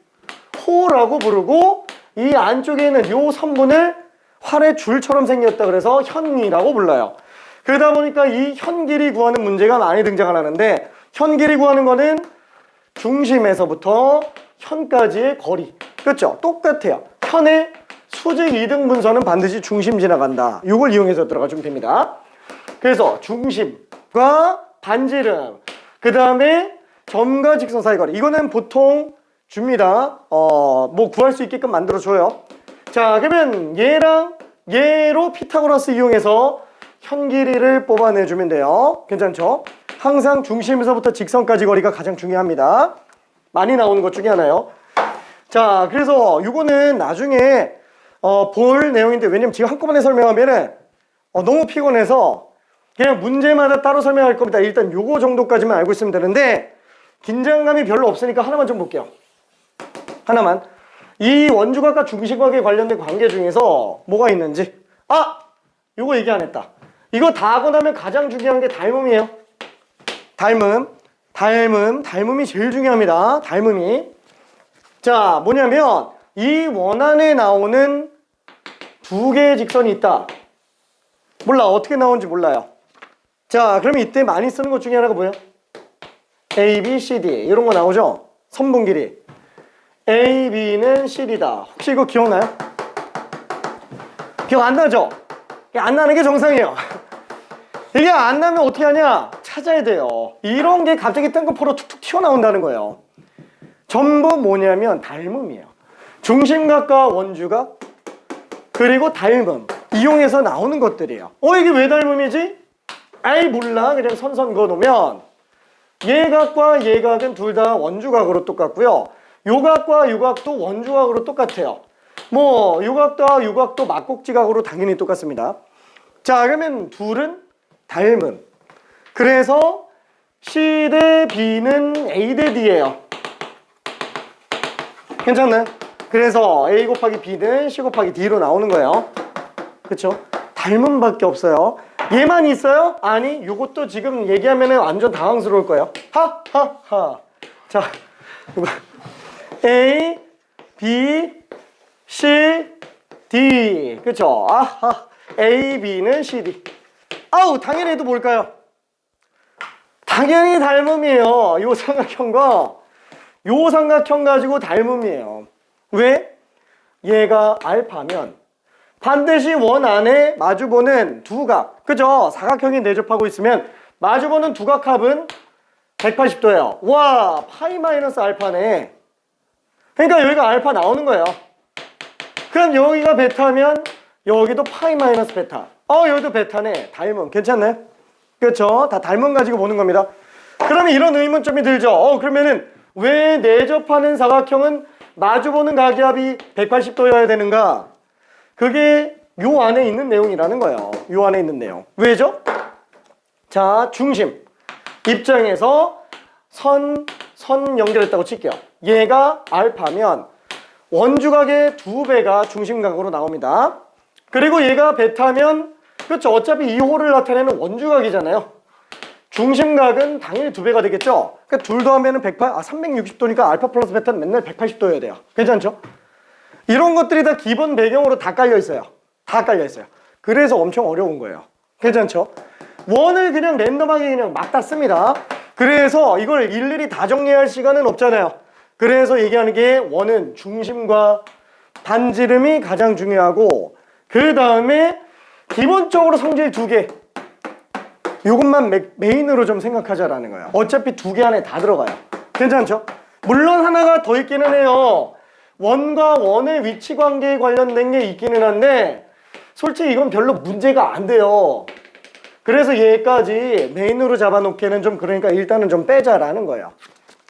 [SPEAKER 1] 호라고 부르고 이 안쪽에 있는 요 선분을 활의 줄처럼 생겼다 그래서 현이라고 불러요. 그러다 보니까 이 현 길이 구하는 문제가 많이 등장을 하는데 현 길이 구하는 거는 중심에서부터 현까지의 거리. 그렇죠? 똑같아요. 현의 수직 이등분선은 반드시 중심 지나간다. 이걸 이용해서 들어가주면 됩니다. 그래서 중심과 반지름, 그 다음에 점과 직선 사이 거리. 이거는 보통 줍니다. 뭐 구할 수 있게끔 만들어줘요. 자, 그러면 얘랑 얘로 피타고라스 이용해서 현 길이를 뽑아내주면 돼요. 괜찮죠? 항상 중심에서부터 직선까지 거리가 가장 중요합니다. 많이 나오는 것 중에 하나요. 자, 그래서 이거는 나중에 볼 내용인데 왜냐면 지금 한꺼번에 설명하면은 너무 피곤해서 그냥 문제마다 따로 설명할 겁니다. 일단 요거 정도까지만 알고 있으면 되는데 긴장감이 별로 없으니까 하나만 좀 볼게요. 하나만. 이 원주각과 중심각에 관련된 관계 중에서 뭐가 있는지. 요거 얘기 안 했다. 이거 다 하고 나면 가장 중요한 게 닮음이에요. 닮음이 제일 중요합니다. 닮음이. 자, 뭐냐면 이 원안에 나오는 두 개의 직선이 있다. 몰라. 어떻게 나오는지 몰라요. 자, 그러면 이때 많이 쓰는 것 중에 하나가 뭐예요? A, B, C, D 이런 거 나오죠? 선분 길이. A, B는 CD다. 혹시 이거 기억나요? 기억 안 나죠? 안 나는 게 정상이에요. 이게 안 나면 어떻게 하냐? 찾아야 돼요. 이런 게 갑자기 뜬금포로 툭툭 튀어나온다는 거예요. 전부 뭐냐면 닮음이에요. 중심각과 원주각 그리고 닮음 이용해서 나오는 것들이에요. 이게 왜 닮음이지? 아이 몰라. 그냥 선선 그어놓으면 얘각과 얘각은 둘 다 원주각으로 똑같고요. 요각과 요각도 원주각으로 똑같아요. 뭐 요각과 요각도 막곡지각으로 당연히 똑같습니다. 자, 그러면 둘은 닮음. 그래서 C 대 B는 A 대 D예요. 괜찮나요? 그래서 A 곱하기 B는 C 곱하기 D로 나오는 거예요. 그렇죠? 닮음밖에 없어요. 얘만 있어요? 아니, 요것도 지금 얘기하면 완전 당황스러울 거예요. 하하하. 자, A, B, C, D. 그쵸? A, B는 C, D. 당연히 해도 뭘까요? 당연히 닮음이에요. 요 삼각형과 요 삼각형 가지고 닮음이에요. 왜? 얘가 알파면 반드시 원 안에 마주보는 두각. 그죠? 사각형이 내접하고 있으면 마주보는 두각합은 180도예요. 와, 파이 마이너스 알파네. 그러니까 여기가 알파 나오는 거예요. 그럼 여기가 베타면 여기도 파이 마이너스 베타. 여기도 베타네. 닮음. 괜찮나요? 그렇죠? 다 닮음 가지고 보는 겁니다. 그러면 이런 의문점이 들죠. 그러면은 왜 내접하는 사각형은 마주보는 각이합이 180도여야 되는가? 그게 요 안에 있는 내용이라는 거예요. 요 안에 있는 내용. 왜죠? 자, 중심 입장에서 선 연결했다고 칠게요. 얘가 알파면 원주각의 2배가 중심각으로 나옵니다. 그리고 얘가 베타면 그렇죠. 어차피 이 호를 나타내는 원주각이잖아요. 중심각은 당연히 2배가 되겠죠. 그러니까 둘 더하면 360도니까 알파 플러스 베타는 맨날 180도여야 돼요. 괜찮죠? 이런 것들이 다 기본 배경으로 다 깔려 있어요. 다 깔려 있어요. 그래서 엄청 어려운 거예요. 괜찮죠? 원을 그냥 랜덤하게 그냥 막 다 씁니다. 그래서 이걸 일일이 다 정리할 시간은 없잖아요. 그래서 얘기하는 게 원은 중심과 반지름이 가장 중요하고 그 다음에 기본적으로 성질 2개 요것만 메인으로 좀 생각하자라는 거예요. 어차피 2개 안에 다 들어가요. 괜찮죠? 물론 하나가 더 있기는 해요. 원과 원의 위치 관계에 관련된 게 있기는 한데 솔직히 이건 별로 문제가 안 돼요. 그래서 얘까지 메인으로 잡아놓기에는 좀 그러니까 일단은 좀 빼자라는 거예요.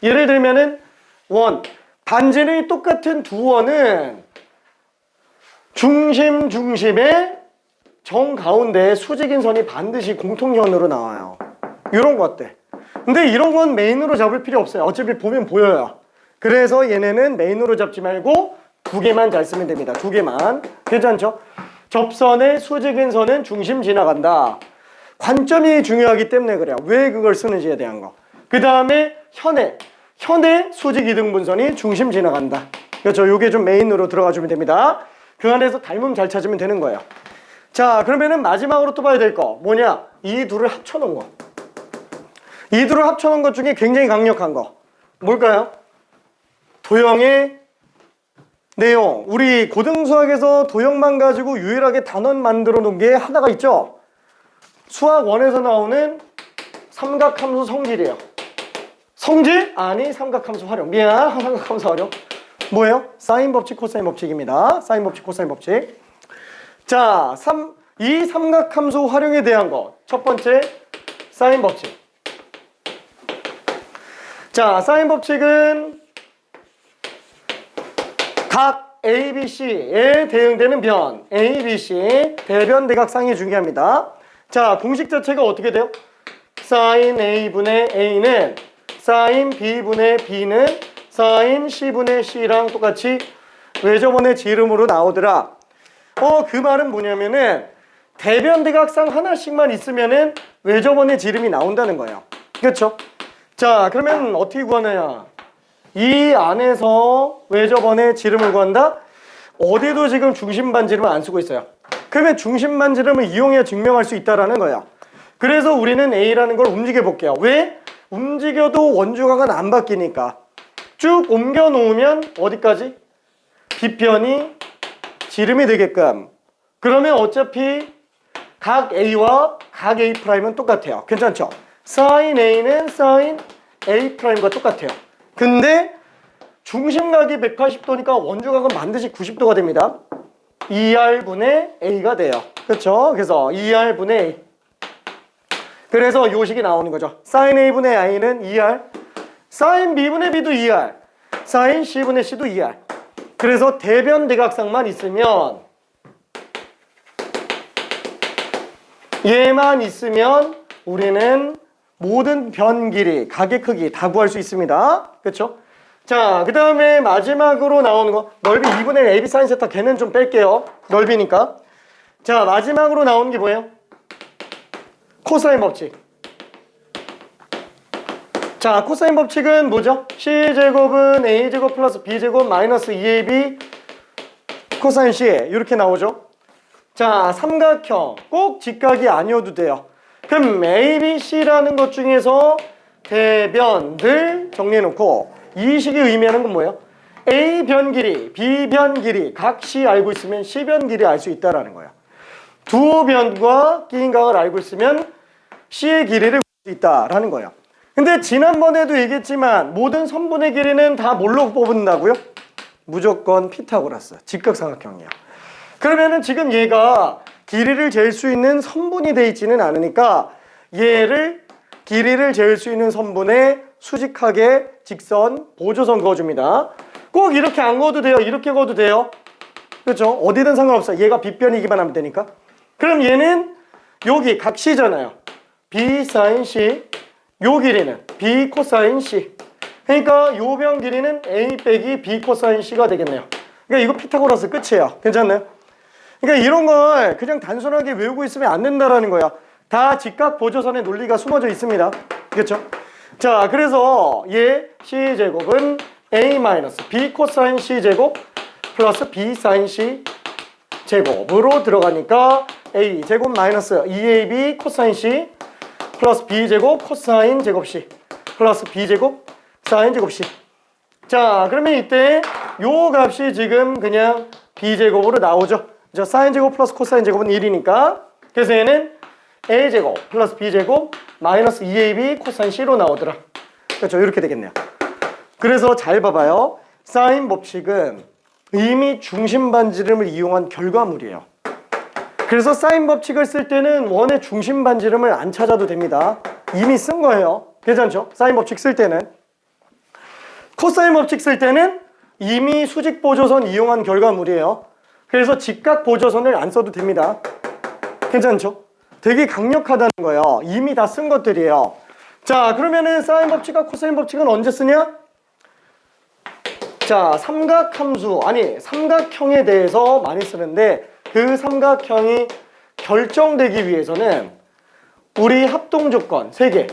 [SPEAKER 1] 예를 들면은 원, 반지름이 똑같은 두 원은 중심에 정가운데 수직인 선이 반드시 공통현으로 나와요. 이런 거 어때? 근데 이런 건 메인으로 잡을 필요 없어요. 어차피 보면 보여요. 그래서 얘네는 메인으로 잡지 말고 두 개만 잘 쓰면 됩니다. 두 개만. 괜찮죠? 접선의 수직인 선은 중심 지나간다. 관점이 중요하기 때문에 그래요. 왜 그걸 쓰는지에 대한 거. 그 다음에 현의 수직 이등분선이 중심 지나간다. 그렇죠? 요게 좀 메인으로 들어가 주면 됩니다. 그 안에서 닮음 잘 찾으면 되는 거예요. 자, 그러면은 마지막으로 또 봐야 될 거 뭐냐? 이 둘을 합쳐놓은 거. 이 둘을 합쳐놓은 것 중에 굉장히 강력한 거 뭘까요? 도형의 내용. 우리 고등수학에서 도형만 가지고 유일하게 단원 만들어 놓은 게 하나가 있죠. 수학 1에서 나오는 삼각함수 성질이에요. 성질? 아니, 삼각함수 활용. 미안, 삼각함수 활용. 뭐예요? 사인 법칙, 코사인 법칙입니다. 사인 법칙, 코사인 법칙. 자, 이 삼각함수 활용에 대한 거. 첫 번째, 사인 법칙. 자, 사인 법칙은 각 ABC에 대응되는 변, ABC, 대변 대각상이 중요합니다. 자, 공식 자체가 어떻게 돼요? 사인 A분의 A는 사인 B분의 B는 사인 C분의 C랑 똑같이 외접원의 지름으로 나오더라. 그 말은 뭐냐면은 대변 대각상 하나씩만 있으면은 외접원의 지름이 나온다는 거예요. 그렇죠? 자, 그러면 어떻게 구하느냐? 이 안에서 외접원의 지름을 구한다? 어디도 지금 중심반 지름을 안 쓰고 있어요. 그러면 중심반 지름을 이용해야 증명할 수 있다는 거예요. 그래서 우리는 A라는 걸 움직여 볼게요. 왜? 움직여도 원주각은 안 바뀌니까. 쭉 옮겨 놓으면 어디까지? 빗변이 지름이 되게끔. 그러면 어차피 각 A와 각 A'은 똑같아요. 괜찮죠? 사인 A는 사인 A'과 똑같아요. 근데 중심각이 180도니까 원주각은 반드시 90도가 됩니다. 2R분의 A가 돼요. 그렇죠? 그래서 2R분의 A. 그래서 요 식이 나오는 거죠. 사인 A분의 I는 2R, 사인 B분의 B도 2R, 사인 C분의 C도 2R. 그래서 대변 대각상만 있으면 얘만 있으면 우리는 모든 변 길이, 각의 크기 다 구할 수 있습니다. 그렇죠? 자, 그 다음에 마지막으로 나오는 거 넓이 2분의 AB 사인 세타 걔는 좀 뺄게요. 넓이니까. 자, 마지막으로 나오는 게 뭐예요? 코사인 법칙. 자, 코사인 법칙은 뭐죠? C제곱은 A제곱 플러스 B제곱 마이너스 2AB 코사인 C 이렇게 나오죠. 자, 삼각형 꼭 직각이 아니어도 돼요. 그럼 ABC라는 것 중에서 대변들 정리해놓고 이 식이 의미하는 건 뭐예요? A 변 길이, B 변 길이 각 C 알고 있으면 C 변 길이 알 수 있다라는 거예요. 두 변과 끼인 각을 알고 있으면 C의 길이를 볼 수 있다라는 거예요. 근데 지난번에도 얘기했지만 모든 선분의 길이는 다 뭘로 뽑는다고요? 무조건 피타고라스, 직각삼각형이야. 그러면은 지금 얘가 길이를 잴 수 있는 선분이 돼 있지는 않으니까 얘를 길이를 잴 수 있는 선분에 수직하게 직선, 보조선 그어줍니다. 꼭 이렇게 안 그어도 돼요. 이렇게 그어도 돼요. 그렇죠? 어디든 상관없어요. 얘가 빗변이기만 하면 되니까. 그럼 얘는 여기 각 C잖아요. B 사인 C. 요 길이는 B 코사인 C. 그러니까 요 변 길이는 A 빼기 B 코사인 C가 되겠네요. 그러니까 이거 피타고라스 끝이에요. 괜찮나요? 그러니까 이런 걸 그냥 단순하게 외우고 있으면 안 된다라는 거야. 다 직각 보조선의 논리가 숨어져 있습니다. 그렇죠? 자, 그래서 얘 C제곱은 A 마이너스 B 코사인 C제곱 플러스 B 사인 C 제곱으로 들어가니까 A 제곱 마이너스 2AB 코사인 C 플러스 B 제곱 코사인 제곱 C 플러스 B 제곱 사인 제곱 C. 자, 그러면 이때 요 값이 지금 그냥 B 제곱으로 나오죠. 저 사인 제곱 플러스 코사인 제곱은 1이니까. 그래서 얘는 A 제곱 플러스 B 제곱 마이너스 2AB 코사인 C로 나오더라. 그렇죠? 이렇게 되겠네요. 그래서 잘 봐봐요. 사인 법칙은 이미 중심 반지름을 이용한 결과물이에요. 그래서 사인 법칙을 쓸 때는 원의 중심 반지름을 안 찾아도 됩니다. 이미 쓴 거예요. 괜찮죠? 사인 법칙 쓸 때는. 코사인 법칙 쓸 때는 이미 수직 보조선 이용한 결과물이에요. 그래서 직각 보조선을 안 써도 됩니다. 괜찮죠? 되게 강력하다는 거예요. 이미 다 쓴 것들이에요. 자, 그러면은 사인 법칙과 코사인 법칙은 언제 쓰냐? 자, 삼각형에 대해서 많이 쓰는데 그 삼각형이 결정되기 위해서는 우리 합동 조건 3개,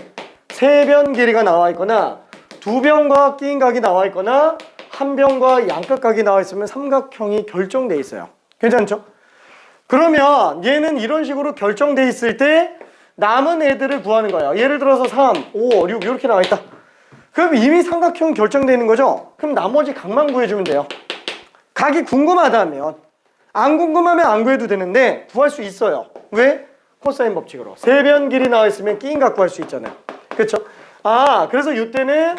[SPEAKER 1] 세 변 길이가 나와 있거나 두 변과 끼인 각이 나와 있거나 한 변과 양끝 각이 나와 있으면 삼각형이 결정돼 있어요. 괜찮죠? 그러면 얘는 이런 식으로 결정돼 있을 때 남은 애들을 구하는 거예요. 예를 들어서 3, 5, 6 이렇게 나와 있다. 그럼 이미 삼각형 결정되어 있는 거죠? 그럼 나머지 각만 구해주면 돼요. 각이 궁금하다면, 안 궁금하면 안 구해도 되는데 구할 수 있어요. 왜? 코사인 법칙으로. 세 변 길이 나와 있으면 끼인 각 구할 수 있잖아요. 그렇죠? 아, 그래서 이때는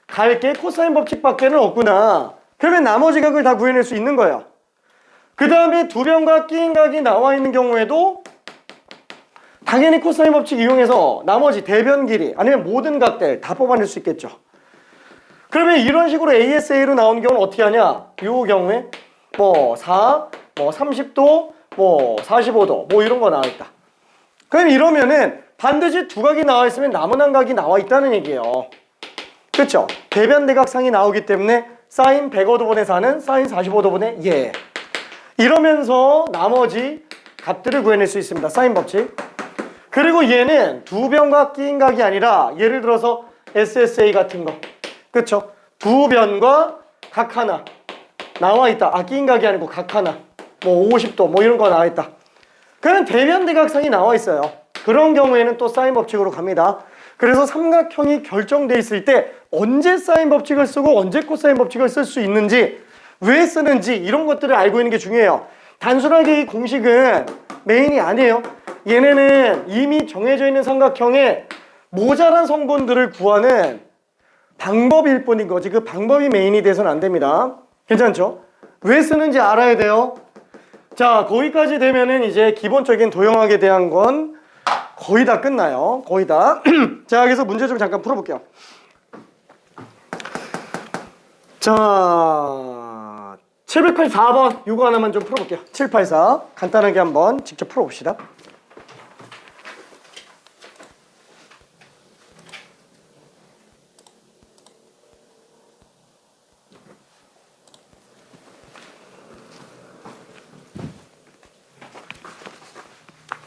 [SPEAKER 1] 갈 게 코사인 법칙밖에는 없구나. 그러면 나머지 각을 다 구해낼 수 있는 거예요. 그 다음에 두 변과 끼인 각이 나와 있는 경우에도 당연히 코사인 법칙 이용해서 나머지 대변 길이 아니면 모든 각들 다 뽑아낼 수 있겠죠. 그러면 이런 식으로 ASA로 나오는 경우는 어떻게 하냐? 이 경우에 뭐 4, 뭐 30도, 뭐 45도 뭐 이런 거 나와 있다. 그럼 이러면은 반드시 두 각이 나와 있으면 남은 한 각이 나와 있다는 얘기예요. 그렇죠? 대변 대각상이 나오기 때문에 사인 105도분의 4는 사인 45도분의 예. 이러면서 나머지 값들을 구해낼 수 있습니다. 사인 법칙. 그리고 얘는 두 변과 끼인 각이 아니라 예를 들어서 SSA 같은 거. 그쵸? 두 변과 각 하나 나와 있다. 아, 끼인 각이 아니고 각 하나. 뭐 50도 뭐 이런 거 나와 있다. 그냥 대변 대각상이 나와 있어요. 그런 경우에는 또 사인 법칙으로 갑니다. 그래서 삼각형이 결정돼 있을 때 언제 사인 법칙을 쓰고 언제 코사인 법칙을 쓸 수 있는지, 왜 쓰는지 이런 것들을 알고 있는 게 중요해요. 단순하게 이 공식은 메인이 아니에요. 얘네는 이미 정해져 있는 삼각형에 모자란 성분들을 구하는 방법일 뿐인 거지 그 방법이 메인이 돼서는 안 됩니다. 괜찮죠? 왜 쓰는지 알아야 돼요. 자, 거기까지 되면은 이제 기본적인 도형학에 대한 건 거의 다 끝나요. 거의 다. 자, 그래서 문제 좀 잠깐 풀어볼게요. 자, 784번 이거 하나만 좀 풀어볼게요. 784 간단하게 한번 직접 풀어봅시다.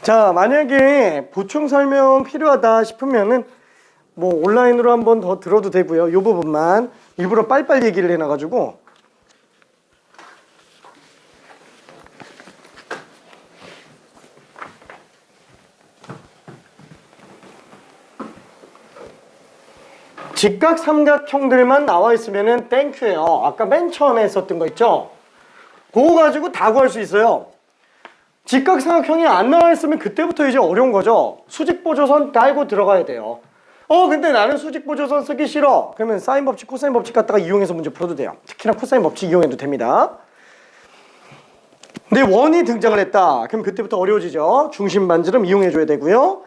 [SPEAKER 1] 자, 만약에 보충 설명 필요하다 싶으면은 뭐 온라인으로 한번 더 들어도 되고요. 이 부분만 일부러 빨리빨리 얘기를 해놔가지고. 직각 삼각형들만 나와 있으면은 땡큐예요. 아까 맨 처음에 썼던 거 있죠? 그거 가지고 다 구할 수 있어요. 직각 삼각형이 안 나와 있으면 그때부터 이제 어려운 거죠. 수직 보조선 깔고 들어가야 돼요. 근데 나는 수직 보조선 쓰기 싫어. 그러면 사인 법칙, 코사인 법칙 갖다가 이용해서 문제 풀어도 돼요. 특히나 코사인 법칙 이용해도 됩니다. 근데 원이 등장을 했다. 그럼 그때부터 어려워지죠. 중심 반지름 이용해줘야 되고요.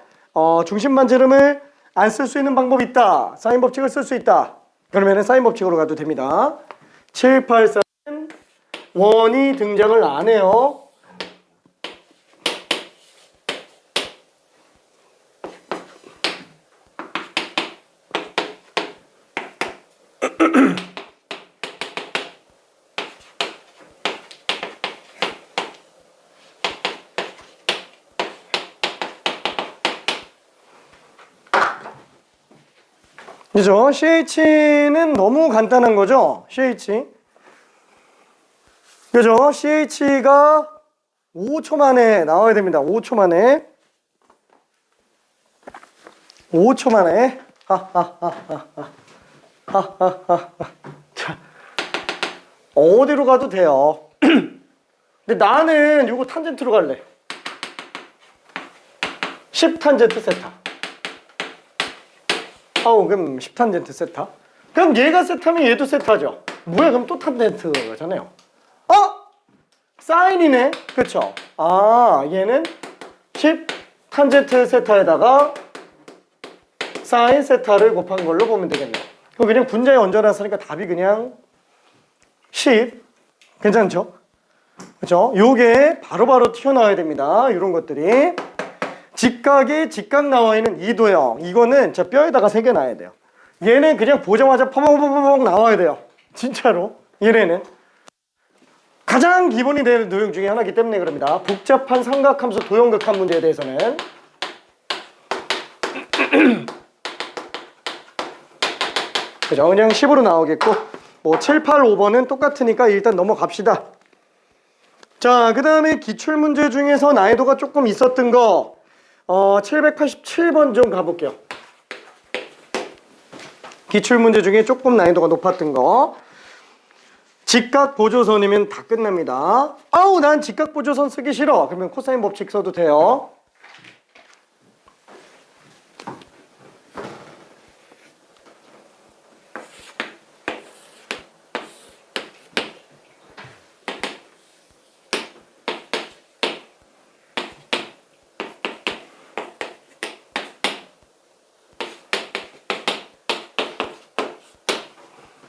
[SPEAKER 1] 중심 반지름을 안 쓸 수 있는 방법이 있다. 사인 법칙을 쓸 수 있다. 그러면 사인 법칙으로 가도 됩니다. 784는 원이 등장을 안 해요. 그죠? CH는 너무 간단한 거죠? CH. 그죠? CH가 5초 만에 나와야 됩니다. 5초 만에. 5초 만에. 자, 어디로 가도 돼요. 근데 나는 이거 탄젠트로 갈래. 10탄젠트 세타. 그럼 10탄젠트 세타. 그럼 얘가 세타면 얘도 세타죠. 뭐야, 그럼 또 탄젠트잖아요. 사인이네. 그쵸? 얘는 10 탄젠트 세타에다가 사인 세타를 곱한 걸로 보면 되겠네요. 그럼 그냥 분자의 원전화쓰니까 답이 그냥 10. 괜찮죠? 그쵸? 요게 바로바로 튀어나와야 됩니다. 이런 것들이. 직각이 직각 나와 있는 이도형. 이거는 저 뼈에다가 새겨놔야 돼요. 얘는 그냥 보자마자 퍼벅퍼벅 나와야 돼요. 진짜로. 얘네는. 가장 기본이 되는 도형 중에 하나이기 때문에 그럽니다. 복잡한 삼각함수 도형극한 문제에 대해서는. 그죠? 그냥 10으로 나오겠고, 뭐 7, 8, 5번은 똑같으니까 일단 넘어갑시다. 자, 그 다음에 기출문제 중에서 난이도가 조금 있었던 거 787번 좀 가볼게요. 기출문제 중에 조금 난이도가 높았던 거. 직각 보조선이면 다 끝납니다. 난 직각 보조선 쓰기 싫어. 그러면 코사인 법칙 써도 돼요.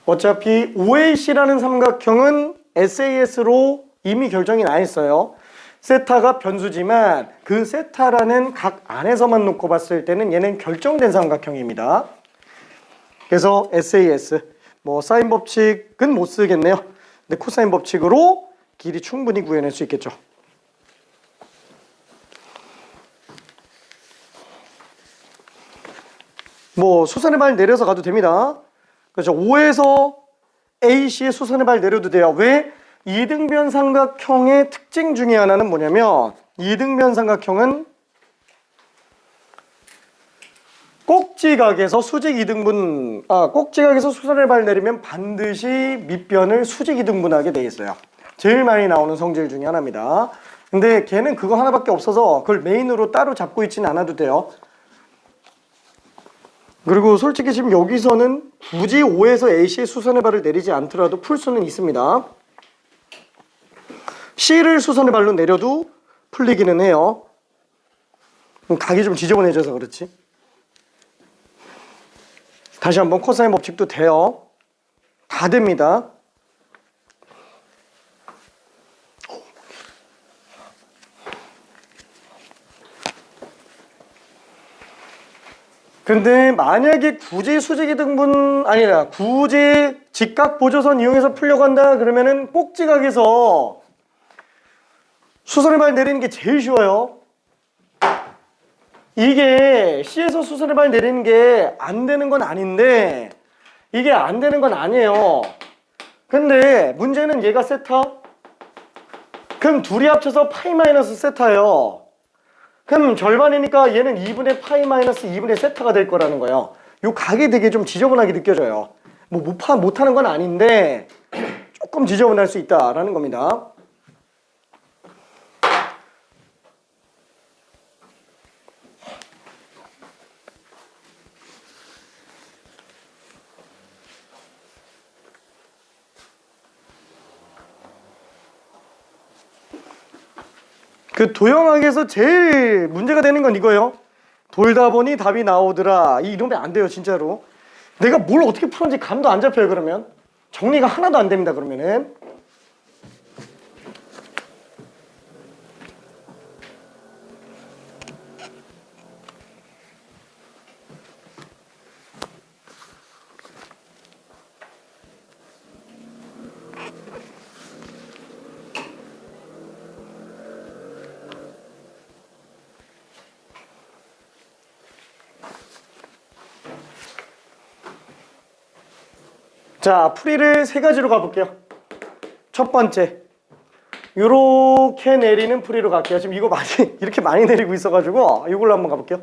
[SPEAKER 1] 어차피 OAC라는 삼각형은 SAS로 이미 결정이 나 있어요. 세타가 변수지만 그 세타라는 각 안에서만 놓고 봤을 때는 얘는 결정된 삼각형입니다. 그래서 SAS, 뭐 사인 법칙은 못 쓰겠네요. 근데 코사인 법칙으로 길이 충분히 구해낼 수 있겠죠. 뭐 수선의 발 내려서 가도 됩니다. 그렇죠. 5에서 AC의 수선의 발 내려도 돼요. 왜? 이등변 삼각형의 특징 중에 하나는 뭐냐면 이등변 삼각형은 꼭지각에서 수직 2등분, 꼭지각에서 수선의 발 내리면 반드시 밑변을 수직 2등분하게 돼 있어요. 제일 많이 나오는 성질 중에 하나입니다. 근데 걔는 그거 하나밖에 없어서 그걸 메인으로 따로 잡고 있지는 않아도 돼요. 그리고 솔직히 지금 여기서는 굳이 5에서 AC의 수선의 발을 내리지 않더라도 풀 수는 있습니다. C를 수선의 발로 내려도 풀리기는 해요. 각이 좀 지저분해져서 그렇지. 다시 한번 코사인 법칙도 돼요. 다 됩니다. 근데 만약에 굳이 수직이 등분 아니라 굳이 직각 보조선 이용해서 풀려고 한다 그러면은 꼭지각에서 수선의 발 내리는 게 제일 쉬워요. 이게 C에서 수선의 발 내리는 게 안 되는 건 아닌데 이게 안 되는 건 아니에요. 근데 문제는 얘가 세타? 그럼 둘이 합쳐서 파이 마이너스 세타예요. 그럼 절반이니까 얘는 2분의 파이 마이너스 2분의 세타가 될 거라는 거예요. 요 각이 되게 좀 지저분하게 느껴져요. 뭐 못하는 건 아닌데 조금 지저분할 수 있다라는 겁니다. 그 도형학에서 제일 문제가 되는 건 이거예요. 돌다 보니 답이 나오더라. 이러면 안 돼요, 진짜로. 내가 뭘 어떻게 풀었는지 감도 안 잡혀요, 그러면. 정리가 하나도 안 됩니다, 그러면은. 자, 풀이를 세 가지로 가볼게요. 첫 번째, 요렇게 내리는 풀이로 갈게요. 지금 이거 많이 이렇게 많이 내리고 있어가지고 이걸로 한번 가볼게요.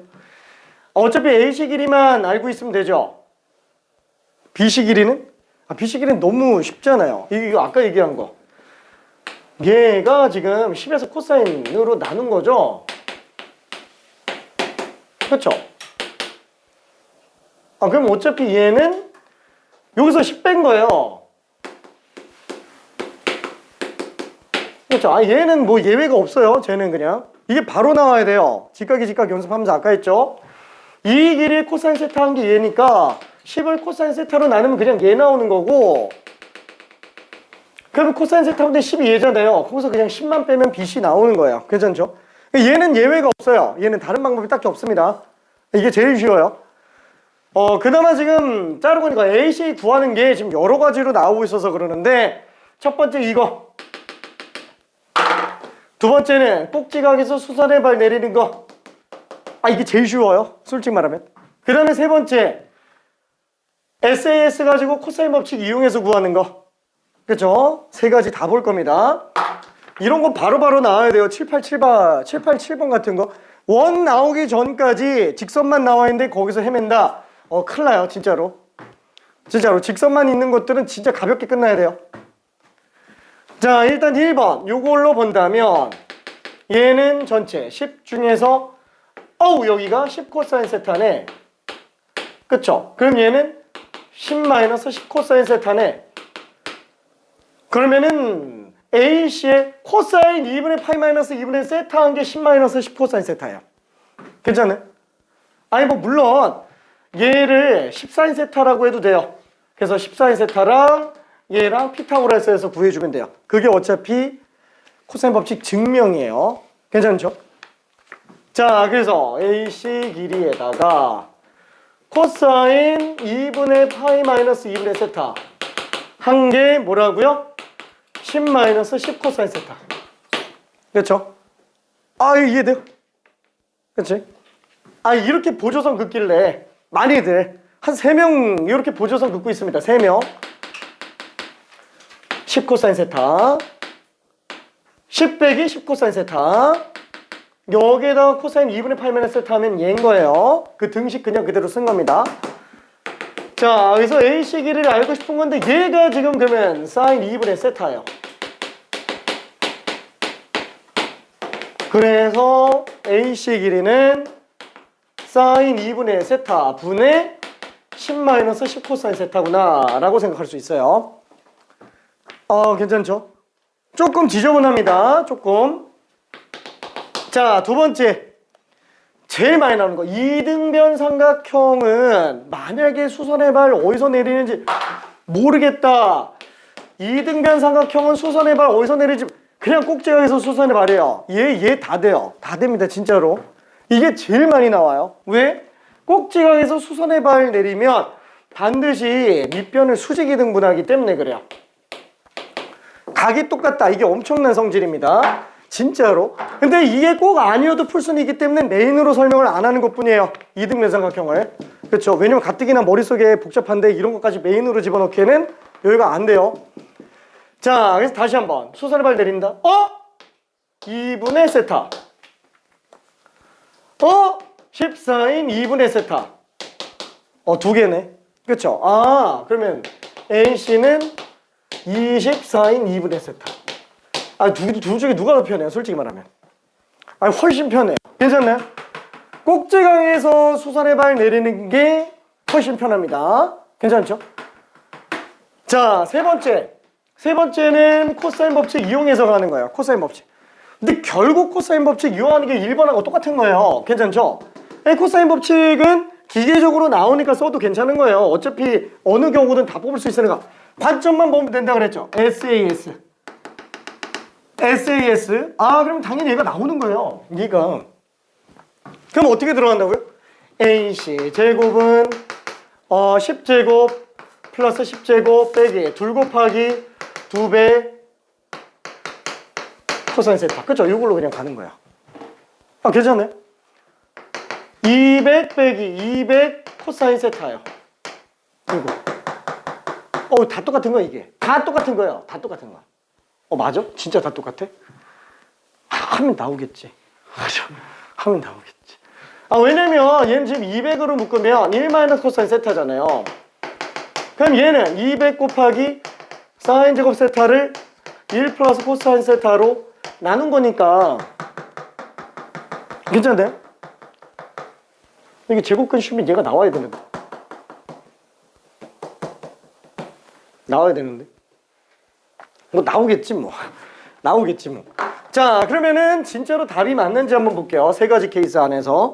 [SPEAKER 1] 어차피 A식 길이만 알고 있으면 되죠. B식 길이는? B식 길이는 너무 쉽잖아요. 이거 아까 얘기한 거. 얘가 지금 10에서 코사인으로 나눈 거죠. 그렇죠? 그럼 어차피 얘는 여기서 10 뺀 거예요. 그렇죠. 얘는 뭐 예외가 없어요. 쟤는 그냥 이게 바로 나와야 돼요. 직각이 연습하면서 아까 했죠. 이 길이의 코사인 세타 한 게 얘니까 10을 코사인 세타로 나누면 그냥 얘 나오는 거고, 그러면 코사인 세타인데 10이 얘잖아요. 거기서 그냥 10만 빼면 빛이 나오는 거예요. 괜찮죠? 얘는 예외가 없어요. 얘는 다른 방법이 딱히 없습니다. 이게 제일 쉬워요. 그나마 지금 자르고 있는 거 AC 구하는 게 지금 여러 가지로 나오고 있어서 그러는데, 첫 번째 이거, 두 번째는 꼭지각에서 수선의 발 내리는 거. 이게 제일 쉬워요. 솔직히 말하면. 그 다음에 세 번째, SAS 가지고 코사인 법칙 이용해서 구하는 거. 그쵸? 세 가지 다 볼 겁니다. 이런 거 바로바로 나와야 돼요. 787번 같은 거. 원 나오기 전까지 직선만 나와 있는데 거기서 헤맨다. 큰일 나요. 진짜로. 직선만 있는 것들은 진짜 가볍게 끝나야 돼요. 자, 일단 1번. 요걸로 본다면 얘는 전체 10 중에서 여기가 10 코사인 세타네. 그쵸? 그럼 얘는 10-10 코사인 세타네. 그러면은 AC의 코사인 2분의 파이 마이너스 2분의 세타 한 게 10-10 코사인 세타예요. 괜찮아요? 뭐 물론 얘를 14인 세타라고 해도 돼요. 그래서 14인 세타랑 얘랑 피타고라스에서 구해주면 돼요. 그게 어차피 코사인 법칙 증명이에요. 괜찮죠? 자, 그래서 AC 길이에다가 코사인 2분의 파이 마이너스 2분의 세타 한 게 뭐라고요? 10-10 코사인 세타. 그렇죠? 이해돼요? 그렇지? 이렇게 보조선 긋길래 많이들 한 3명 이렇게 보조선 긋고 있습니다. 3명 10 코사인 세타 10 빼기 10 코사인 세타, 여기에다가 코사인 2분의 파이 마이너스 세타 하면 얘인 거예요. 그 등식 그냥 그대로 쓴 겁니다. 자, 그래서 AC 길이를 알고 싶은 건데 얘가 지금 그러면 사인 2분의 세타예요. 그래서 AC 길이는 사인 2분의 세타 분의 10-10 코사인 세타구나 라고 생각할 수 있어요. 괜찮죠? 조금 지저분합니다. 조금. 자, 두 번째. 제일 많이 나오는 거. 이등변 삼각형은 만약에 수선의 발 어디서 내리는지 모르겠다. 이등변 삼각형은 수선의 발 어디서 내리지, 그냥 꼭지각에서 수선의 발이에요. 얘 다 돼요. 다 됩니다. 진짜로. 이게 제일 많이 나와요. 왜? 꼭지각에서 수선의 발 내리면 반드시 밑변을 수직이 등분하기 때문에 그래요. 각이 똑같다. 이게 엄청난 성질입니다. 진짜로. 근데 이게 꼭 아니어도 풀 수는 있기 때문에 메인으로 설명을 안 하는 것 뿐이에요. 이등변 삼각형을. 그렇죠. 왜냐면 가뜩이나 머릿속에 복잡한데 이런 것까지 메인으로 집어넣기에는 여기가 안 돼요. 자, 그래서 다시 한번 수선의 발 내린다. 2분의 세타. 14인 2분의 세타. 두 개네. 그렇죠. 그러면 NC는 24인 2분의 세타. 둘 중에 누가 더 편해요? 솔직히 말하면. 훨씬 편해요. 괜찮나요? 꼭지각에서 수선의 발 내리는 게 훨씬 편합니다. 괜찮죠? 자, 세 번째. 세 번째는 코사인 법칙 이용해서 가는 거예요. 코사인 법칙. 근데 결국 코사인 법칙 이용하는 게 1번하고 똑같은 거예요. 괜찮죠? 코사인 법칙은 기계적으로 나오니까 써도 괜찮은 거예요. 어차피 어느 경우든 다 뽑을 수 있으니까. 관점만 보면 된다 그랬죠. SAS. 그럼 당연히 얘가 나오는 거예요. 얘가. 그럼 어떻게 들어간다고요? AC 제곱은 10제곱 플러스 10제곱 빼기 2 곱하기 2배 코사인 세타. 그쵸? 이걸로 그냥 가는 거야. 괜찮아요? 200 빼기 200 코사인 세타예요. 이거. 다 똑같은 거야, 이게. 다 똑같은 거예요. 다 똑같은 거야. 맞아? 진짜 다 똑같아? 하면 나오겠지. 맞아. 하면 나오겠지. 왜냐면 얘는 지금 200으로 묶으면 1 코사인 세타잖아요. 그럼 얘는 200 곱하기 사인 제곱 세타를 1 플러스 코사인 세타로 나눈 거니까 괜찮나요? 이게 제곱근 쉬면 얘가 나와야 되는데. 나와야 되는데. 뭐 나오겠지 뭐. 나오겠지 뭐. 자, 그러면은 진짜로 답이 맞는지 한번 볼게요. 세 가지 케이스 안에서.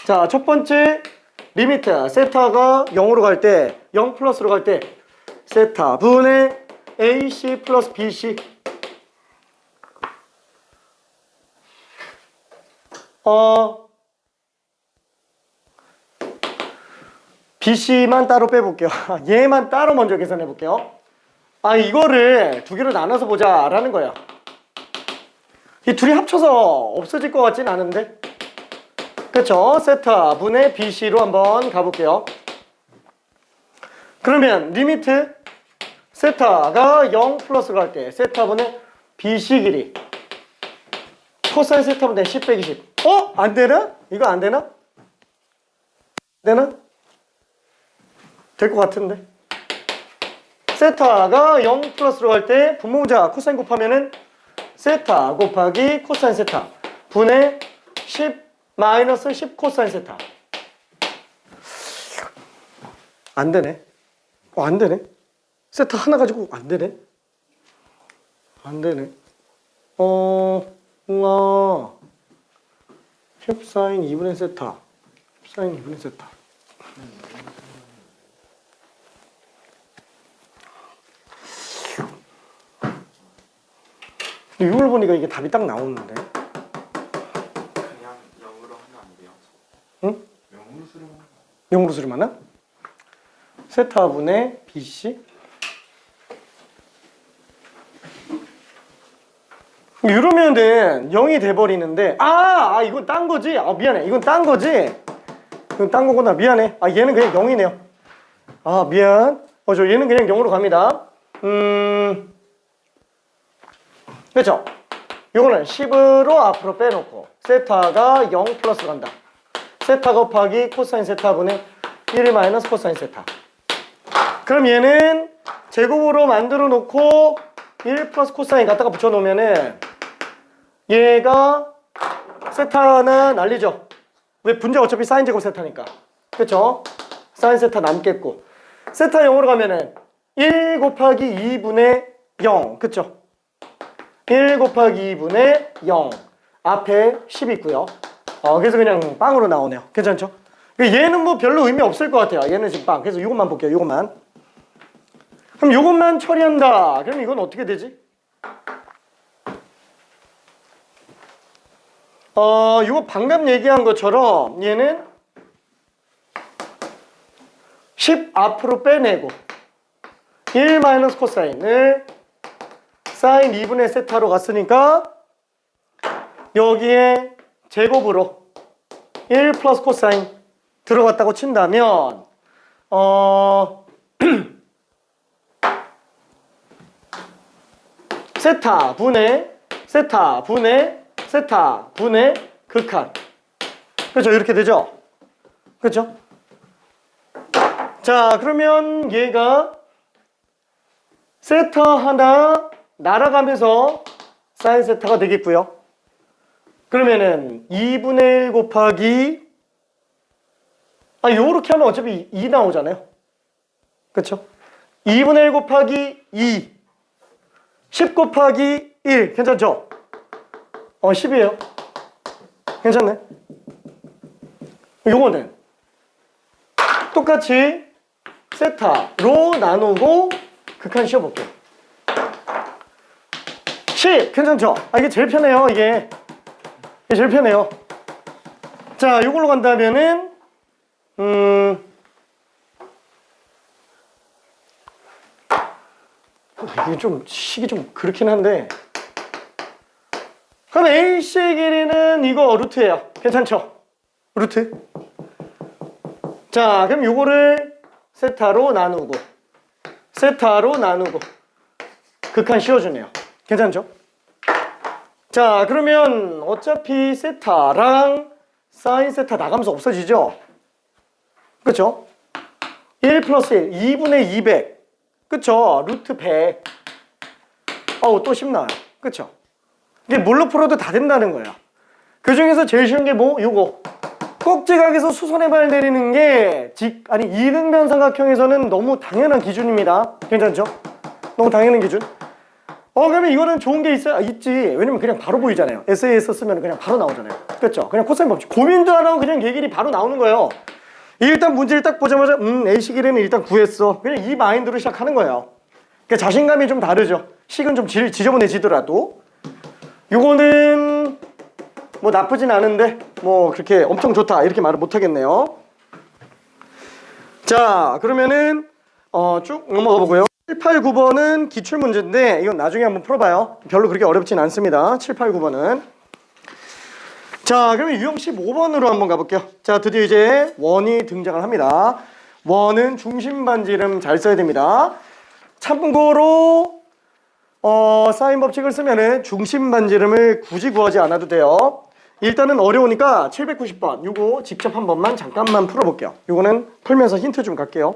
[SPEAKER 1] 자, 첫 번째 리미트 세타가 0으로 갈 때, 0 플러스로 갈 때 세타 분의 AC 플러스 BC. BC만 따로 빼볼게요. 얘만 따로 먼저 계산해 볼게요. 이거를 두 개로 나눠서 보자라는 거예요. 이 둘이 합쳐서 없어질 것 같진 않은데. 그쵸? 세타 분의 BC로 한번 가볼게요. 그러면 리미트 세타가 0 플러스로 갈 때 세타 분의 BC 길이 코사인 세타 분의 10 빼기 10. 안 되나? 이거 안 되나? 되나? 될 것 같은데. 세타가 0 플러스로 갈 때 분모자 코사인 곱하면은 세타 곱하기 코사인 세타 분의 10 마이너스 10 코사인 세타. 안 되네. 안 되네. 세타 하나 가지고 안 되네. 안 되네. 10 사인 2분의 세타. 10 사인 2분의 세타. 이걸 보니까 이게 답이 딱 나오는데.
[SPEAKER 2] 그냥 0으로 하면 안 돼요?
[SPEAKER 1] 응?
[SPEAKER 2] 0으로 수렴하면 안 돼요?
[SPEAKER 1] 0으로 수렴하나? 세타분의 BC. 이러면은 0이 돼버리는데, 이건 딴 거지? 미안해. 이건 딴 거지? 이건 딴 거구나. 미안해. 얘는 그냥 0이네요. 미안. 얘는 그냥 0으로 갑니다. 그렇죠? 이거는 10으로 앞으로 빼놓고 세타가 0 플러스 간다. 세타 곱하기 코사인 세타분의 1 마이너스 코사인 세타. 그럼 얘는 제곱으로 만들어 놓고 1 플러스 코사인 갖다가 붙여놓으면은 얘가 세타는 알리죠? 왜? 분자 어차피 사인 제곱 세타니까. 그쵸? 사인 세타 남겠고 세타 0으로 가면은 1 곱하기 2분의 0. 그쵸? 1 곱하기 2분의 0 앞에 10 있고요. 그래서 그냥 빵으로 나오네요. 괜찮죠? 얘는 뭐 별로 의미 없을 것 같아요. 얘는 지금 빵. 그래서 이것만 볼게요. 이것만. 그럼 이것만 처리한다. 그럼 이건 어떻게 되지? 이거 방금 얘기한 것처럼 얘는 10 앞으로 빼내고 1 마이너스 코사인을 사인 2분의 세타로 갔으니까 여기에 제곱으로 1 플러스 코사인 들어갔다고 친다면 세타 분의 극한. 그렇죠? 이렇게 되죠? 그렇죠? 자, 그러면 얘가 세타 하나 날아가면서 사인 세타가 되겠고요. 그러면은 2분의 1 곱하기 요렇게 하면 어차피 2 나오잖아요. 그쵸? 2분의 1 곱하기 2 10 곱하기 1 괜찮죠? 10이에요. 괜찮네. 요거는 똑같이 세타로 나누고 극한 씌워볼게요. 10 괜찮죠? 이게 제일 편해요. 이게 제일 편해요. 자, 이걸로 간다면은 이게 좀 식이 좀 그렇긴 한데, 그럼 AC의 길이는 이거 루트예요. 괜찮죠? 루트. 자, 그럼 요거를 세타로 나누고 극한 씌워주네요. 괜찮죠? 자, 그러면 어차피 세타랑 사인 세타 나가면서 없어지죠? 그쵸? 1 플러스 1 2분의 200 그쵸? 루트 100 또 10 나와요. 그쵸? 이게 뭘로 풀어도 다 된다는 거예요. 그 중에서 제일 쉬운 게 뭐? 요거 꼭지각에서 수선의 발 내리는 게 이등변 삼각형에서는 너무 당연한 기준입니다. 괜찮죠? 너무 당연한 기준. 그러면 이거는 좋은 게 있어요? 있지. 왜냐면 그냥 바로 보이잖아요. SAS 쓰면 그냥 바로 나오잖아요. 그렇죠? 그냥 코사인 법칙. 고민도 안 하고 그냥 얘기이 바로 나오는 거예요. 일단 문제를 딱 보자마자 A식 1에는 일단 구했어. 그냥 이 마인드로 시작하는 거예요. 그러니까 자신감이 좀 다르죠. 식은 좀 지저분해지더라도. 요거는 뭐 나쁘진 않은데 뭐 그렇게 엄청 좋다 이렇게 말을 못 하겠네요. 자, 그러면은 쭉 넘어가 보고요. 7, 8, 9번은 기출문제인데 이건 나중에 한번 풀어봐요. 별로 그렇게 어렵진 않습니다. 7, 8, 9번은. 자, 그러면 유형 15번으로 한번 가볼게요. 자, 드디어 이제 원이 등장을 합니다. 원은 중심 반지름 잘 써야 됩니다. 참고로 사인 법칙을 쓰면은 중심 반지름을 굳이 구하지 않아도 돼요. 일단은 어려우니까 790번 요거 직접 한 번만 잠깐만 풀어볼게요. 요거는 풀면서 힌트 좀 갈게요.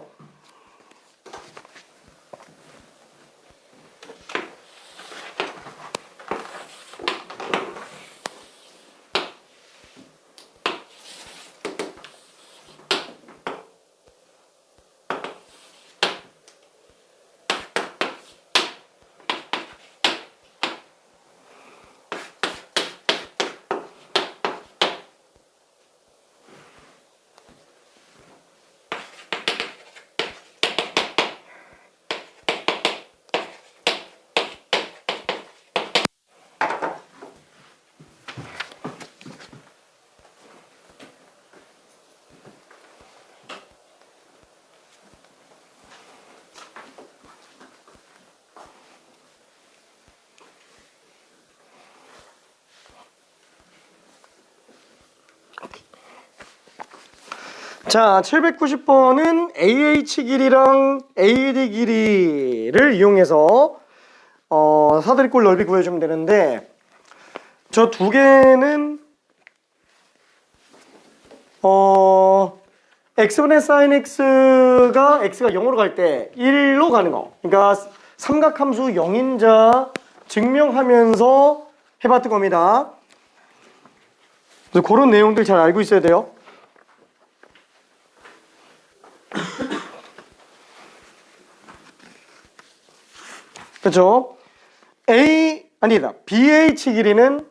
[SPEAKER 1] 자, 790번은 AH 길이랑 AD 길이를 이용해서 사다리꼴 넓이 구해주면 되는데 저 두 개는 x분의 sin x가 0으로 갈 때 1로 가는 거. 그러니까 삼각함수 0인자 증명하면서 해봤던 겁니다. 그래서 그런 내용들 잘 알고 있어야 돼요. 그렇죠? 아니다. BH 길이는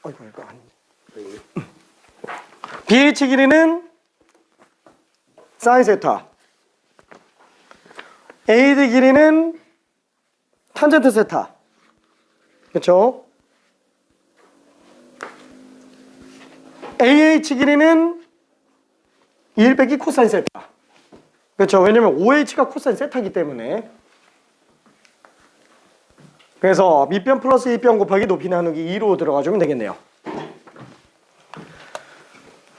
[SPEAKER 1] 이거 아니. BH 길이는 사인 세타. AD 길이는 탄젠트 세타. 그렇죠? AH 길이는 1 빼기 코사인 세타. 그렇죠? 왜냐면 OH가 코사인 세타이기 때문에. 그래서 밑변 플러스 윗변 곱하기 높이 나누기 2로 들어가주면 되겠네요.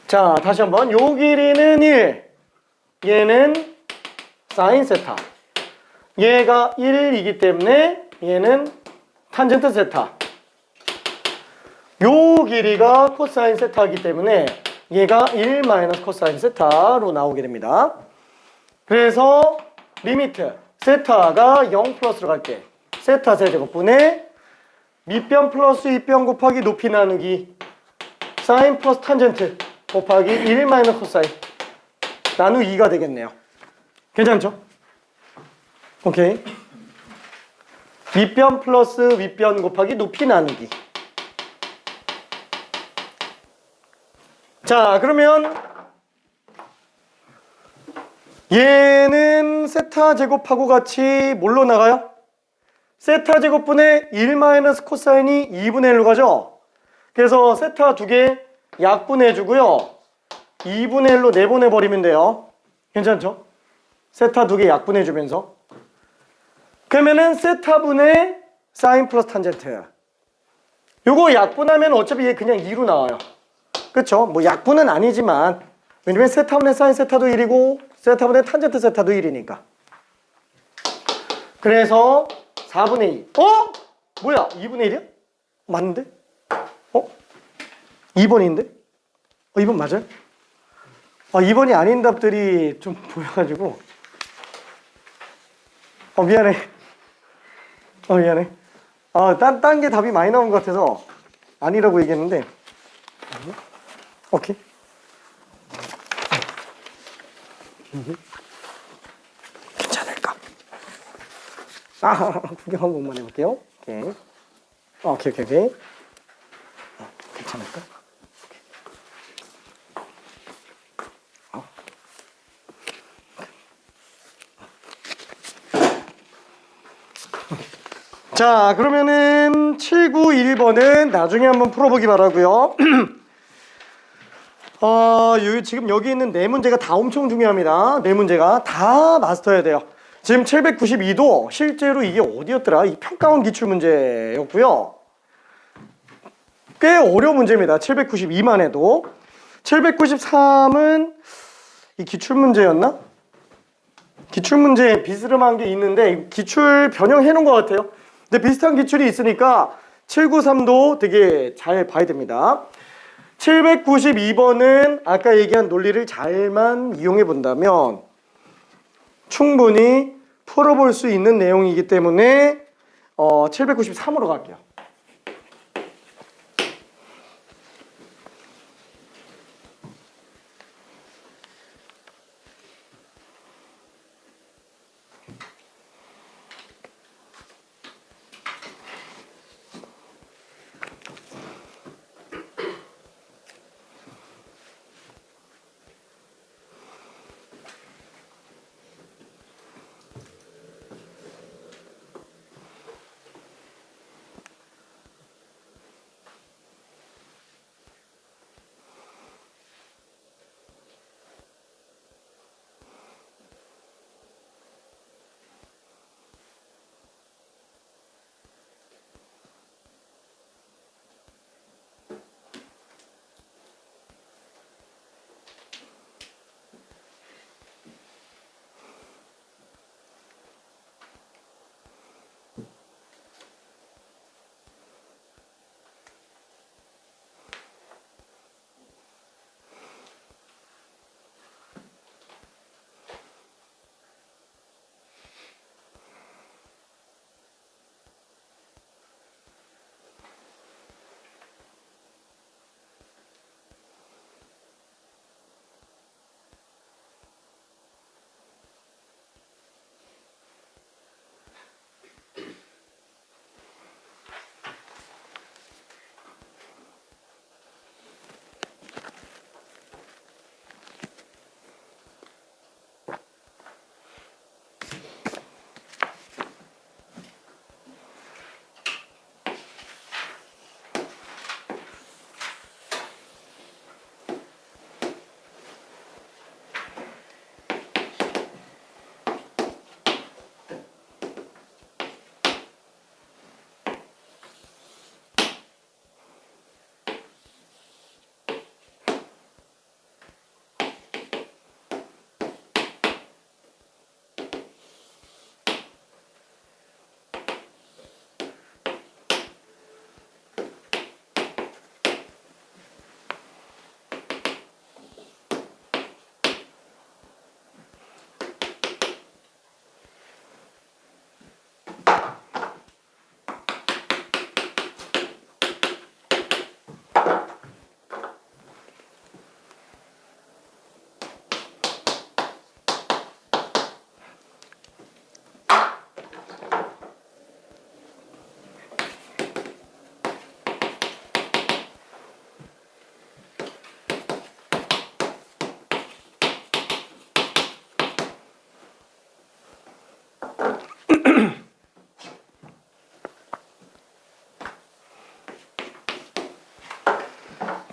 [SPEAKER 1] 자, 다시 한번. 요 길이는 1. 얘는 사인 세타. 얘가 1이기 때문에 얘는 탄젠트 세타. 요 길이가 코사인 세타이기 때문에 얘가 1 마이너스 코사인 세타로 나오게 됩니다. 그래서 리미트 세타가 0 플러스로 갈 때 세타 세제곱분의 밑변 플러스 윗변 곱하기 높이 나누기 사인 플러스 탄젠트 곱하기 1 마이너스 코사인 나누 2가 되겠네요. 괜찮죠? 오케이. 밑변 플러스 윗변 곱하기 높이 나누기. 자, 그러면 얘는 세타 제곱하고 같이 뭘로 나가요? 세타 제곱분의 1 마이너스 코사인이 2분의 1로 가죠? 그래서 세타 두 개 약분해주고요. 2분의 1로 내보내버리면 돼요. 괜찮죠? 세타 두 개 약분해주면서. 그러면은 세타분의 사인 플러스 탄젠트. 요거 약분하면 어차피 얘 그냥 2로 나와요. 그쵸? 뭐 약분은 아니지만 왜냐면 세타분의 사인 세타도 1이고 세타분의 탄젠트 세타도 1이니까. 그래서 4분의 2. 뭐야? 2분의 1이야? 맞는데? 2번인데? 2번 맞아요? 2번이 아닌 답들이 좀 보여가지고 미안해. 미안해. 딴 게 답이 많이 나온 것 같아서 아니라고 얘기했는데 오케이. 괜찮을까? 구경 한 번만 해볼게요. 오케이. 오케이. 괜찮을까? 자, 그러면은 791번은 나중에 한번 풀어보기 바라고요. 지금 여기 있는 네 문제가 다 엄청 중요합니다. 네 문제가 다 마스터해야 돼요. 지금 792도 실제로 이게 어디였더라? 이 평가원 기출 문제였고요. 꽤 어려운 문제입니다. 792만 해도. 793은 이 기출 문제였나? 기출 문제에 비스름한 게 있는데 기출 변형해 놓은 것 같아요. 근데 비슷한 기출이 있으니까 793도 되게 잘 봐야 됩니다. 792번은 아까 얘기한 논리를 잘만 이용해 본다면 충분히 풀어볼 수 있는 내용이기 때문에 793으로 갈게요.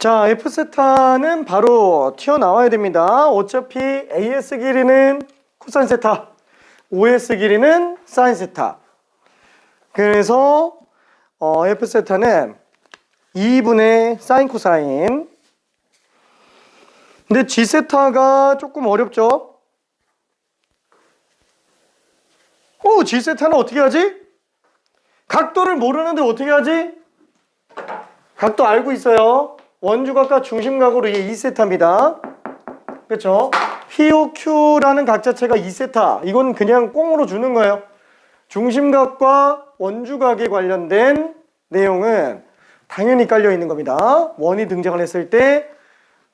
[SPEAKER 1] 자, F세타는 바로 튀어나와야 됩니다. 어차피 AS 길이는 코사인 세타, OS 길이는 사인 세타. 그래서 F세타는 2분의 사인 코사인. 근데 G세타가 조금 어렵죠? G세타는 어떻게 하지? 각도를 모르는데 어떻게 하지? 각도 알고 있어요. 원주각과 중심각으로 이게 2세타입니다. 그렇죠? POQ라는 각 자체가 2세타. 이건 그냥 꽁으로 주는 거예요. 중심각과 원주각에 관련된 내용은 당연히 깔려 있는 겁니다. 원이 등장을 했을 때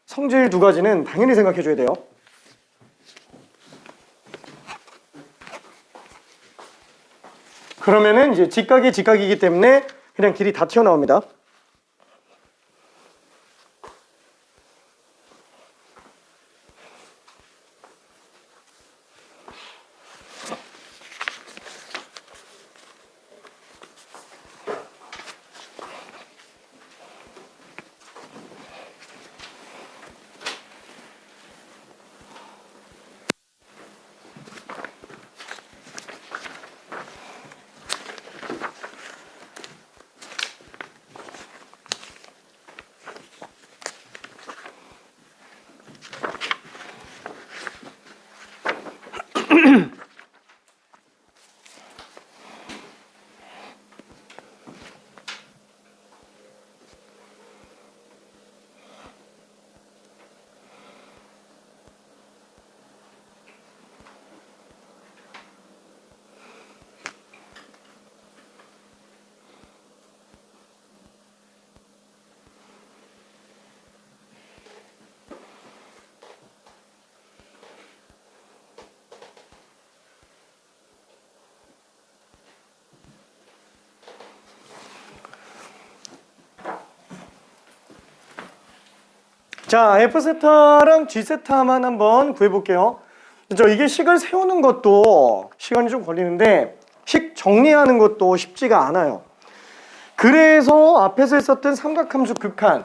[SPEAKER 1] 성질 두 가지는 당연히 생각해 줘야 돼요. 그러면은 이제 직각이 직각이기 때문에 그냥 길이 다 튀어나옵니다. 자, F세타랑 G세타만 한번 구해볼게요. 이게 식을 세우는 것도 시간이 좀 걸리는데 식 정리하는 것도 쉽지가 않아요. 그래서 앞에서 했었던 삼각함수 극한,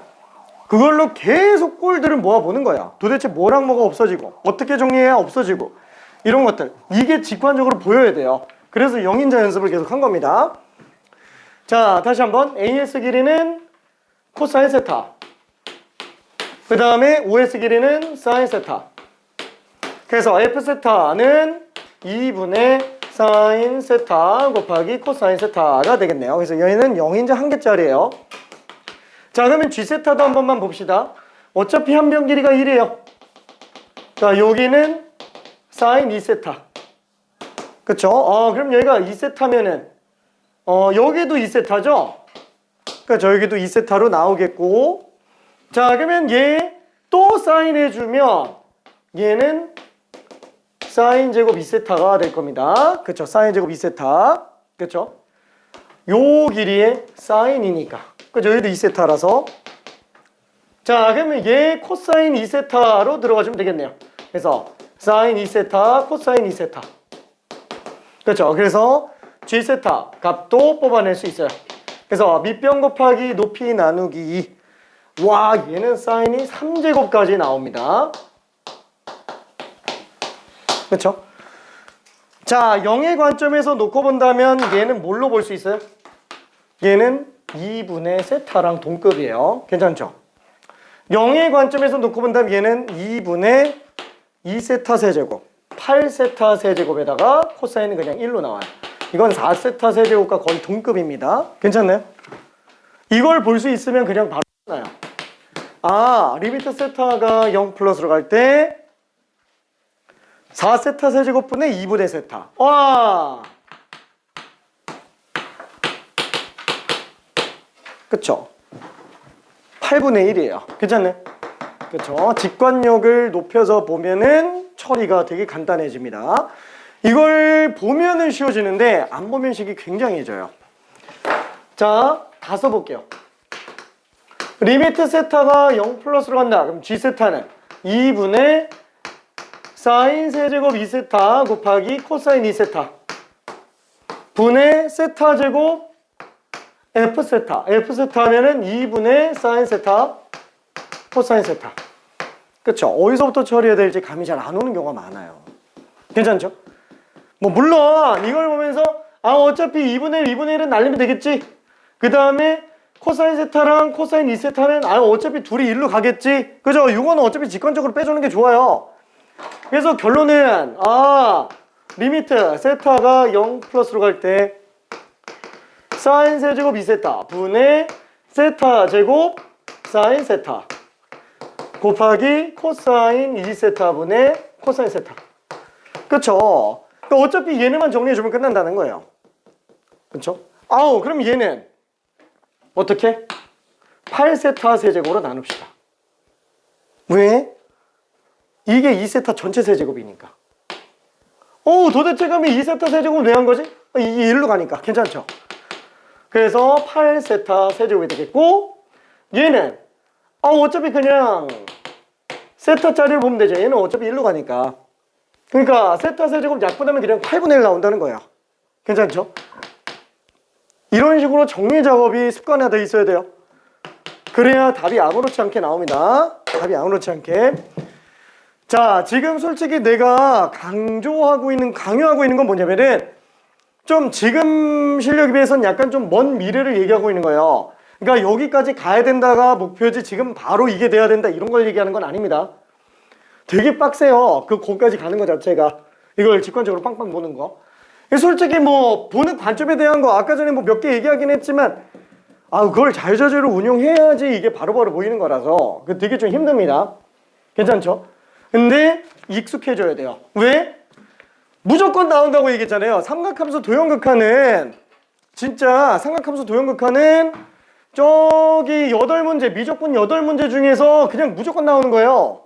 [SPEAKER 1] 그걸로 계속 꼴들을 모아보는 거야. 도대체 뭐랑 뭐가 없어지고 어떻게 정리해야 없어지고 이런 것들, 이게 직관적으로 보여야 돼요. 그래서 영인자 연습을 계속 한 겁니다. 자, 다시 한번 AS 길이는 코사인 세타, 그 다음에 OS 길이는 사인 세타. 그래서 F세타는 2분의 사인 세타 곱하기 코사인 세타가 되겠네요. 그래서 여기는 0인자 한 개짜리예요. 자, 그러면 G세타도 한 번만 봅시다. 어차피 한 변 길이가 1이에요. 자, 여기는 사인 2세타. 그쵸? 그럼 여기가 2세타면은 여기도 2세타죠? 그러니까 여기도 2세타로 나오겠고, 자, 그러면 얘 또 사인 해주면 얘는 사인 제곱 2세타가 될 겁니다. 그쵸? 사인 제곱 2세타. 그쵸? 요 길이의 사인이니까. 그죠? 여기도 2세타라서. 자, 그러면 얘 코사인 2세타로 들어가주면 되겠네요. 그래서 사인 2세타, 코사인 2세타. 그렇죠? 그래서 G세타 값도 뽑아낼 수 있어요. 그래서 밑변 곱하기 높이 나누기 2. 와, 얘는 사인이 3제곱까지 나옵니다. 그렇죠? 자, 0의 관점에서 놓고 본다면 얘는 뭘로 볼 수 있어요? 얘는 2분의 세타랑 동급이에요. 괜찮죠? 0의 관점에서 놓고 본다면 얘는 2분의 2세타 세제곱, 8세타 세제곱에다가 코사인은 그냥 1로 나와요. 이건 4세타 세제곱과 거의 동급입니다. 괜찮나요? 이걸 볼 수 있으면 그냥 바로 나요. 리미트 세타가 0 플러스로 갈 때 4세타 세제곱분의 2분의 세타. 와! 그쵸? 8분의 1이에요. 괜찮네? 그쵸? 직관력을 높여서 보면은 처리가 되게 간단해집니다. 이걸 보면은 쉬워지는데 안 보면 식이 굉장해져요. 자, 다 써볼게요. 리미트 세타가 0 플러스로 간다. 그럼 G세타는 2분의 사인 세제곱 2세타 곱하기 코사인 2세타 분의 세타 제곱 F세타. F세타 하면은 2분의 사인 세타 코사인 세타. 그쵸? 어디서부터 처리해야 될지 감이 잘 안 오는 경우가 많아요. 괜찮죠? 뭐 물론 이걸 보면서 어차피 2분의 1, 2분의 1은 날리면 되겠지. 그 다음에 코사인 세타랑 코사인 2세타는 어차피 둘이 1로 가겠지. 그죠? 이거는 어차피 직관적으로 빼주는 게 좋아요. 그래서 결론은 리미트 세타가 0 플러스로 갈 때 사인 세제곱 2세타 분의 세타 제곱 사인 세타 곱하기 코사인 2세타 분의 코사인 세타. 그쵸? 그러니까 어차피 얘네만 정리해주면 끝난다는 거예요. 그쵸? 그럼 얘는 어떻게? 8세타 세제곱으로 나눕시다. 왜? 이게 2세타 전체 세제곱이니까. 도대체 그러면 2세타 세제곱은 왜 한 거지? 이게 1로 가니까 괜찮죠? 그래서 8세타 세제곱이 되겠고 얘는 어차피 그냥 세타짜리를 보면 되죠. 얘는 어차피 1로 가니까. 그러니까 세타 세제곱 약분하면 그냥 8분의 1 나온다는 거예요. 괜찮죠? 이런 식으로 정리 작업이 습관화되어 있어야 돼요. 그래야 답이 아무렇지 않게 나옵니다. 답이 아무렇지 않게. 자, 지금 솔직히 내가 강요하고 있는 건 뭐냐면은 좀 지금 실력에 비해서는 약간 좀 먼 미래를 얘기하고 있는 거예요. 그러니까 여기까지 가야 된다가 목표지 지금 바로 이게 돼야 된다 이런 걸 얘기하는 건 아닙니다. 되게 빡세요. 거기까지 가는 거 자체가. 이걸 직관적으로 빵빵 보는 거. 솔직히 뭐 보는 관점에 대한 거 아까 전에 뭐 몇 개 얘기하긴 했지만 그걸 자유자재로 운용해야지 이게 바로바로 보이는 거라서 되게 좀 힘듭니다. 괜찮죠? 근데 익숙해져야 돼요. 왜? 무조건 나온다고 얘기했잖아요. 삼각함수 도형극화는 진짜 삼각함수 도형극화는 저기 8문제 미적분 8문제 중에서 그냥 무조건 나오는 거예요.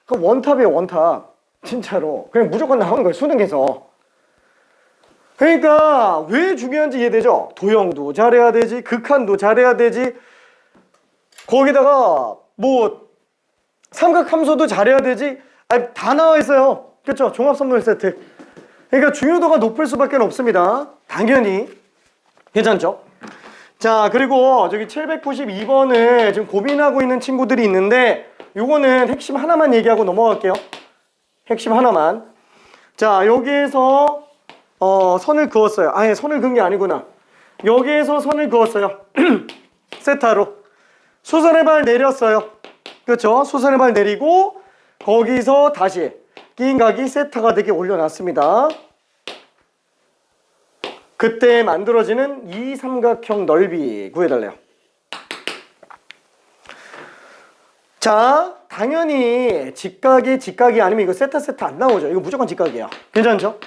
[SPEAKER 1] 그 원탑이에요. 원탑. 진짜로 그냥 무조건 나오는 거예요. 수능에서. 그러니까 왜 중요한지 이해되죠? 도형도 잘해야 되지, 극한도 잘해야 되지, 거기다가 뭐 삼각함수도 잘해야 되지. 다 나와 있어요. 그렇죠? 종합선물 세트. 그러니까 중요도가 높을 수밖에 없습니다. 당연히. 괜찮죠? 자, 그리고 저기 792번을 지금 고민하고 있는 친구들이 있는데 요거는 핵심 하나만 얘기하고 넘어갈게요. 핵심 하나만. 자, 여기에서 선을 그었어요. 아니, 선을 그은 게 아니구나. 여기에서 선을 그었어요. 세타로. 수선의 발 내렸어요. 그렇죠? 수선의 발 내리고 거기서 다시 낀 각이 세타가 되게 올려놨습니다. 그때 만들어지는 이 삼각형 넓이 구해달래요. 자, 당연히 직각이 아니면 이거 세타 안 나오죠. 이거 무조건 직각이에요. 괜찮죠?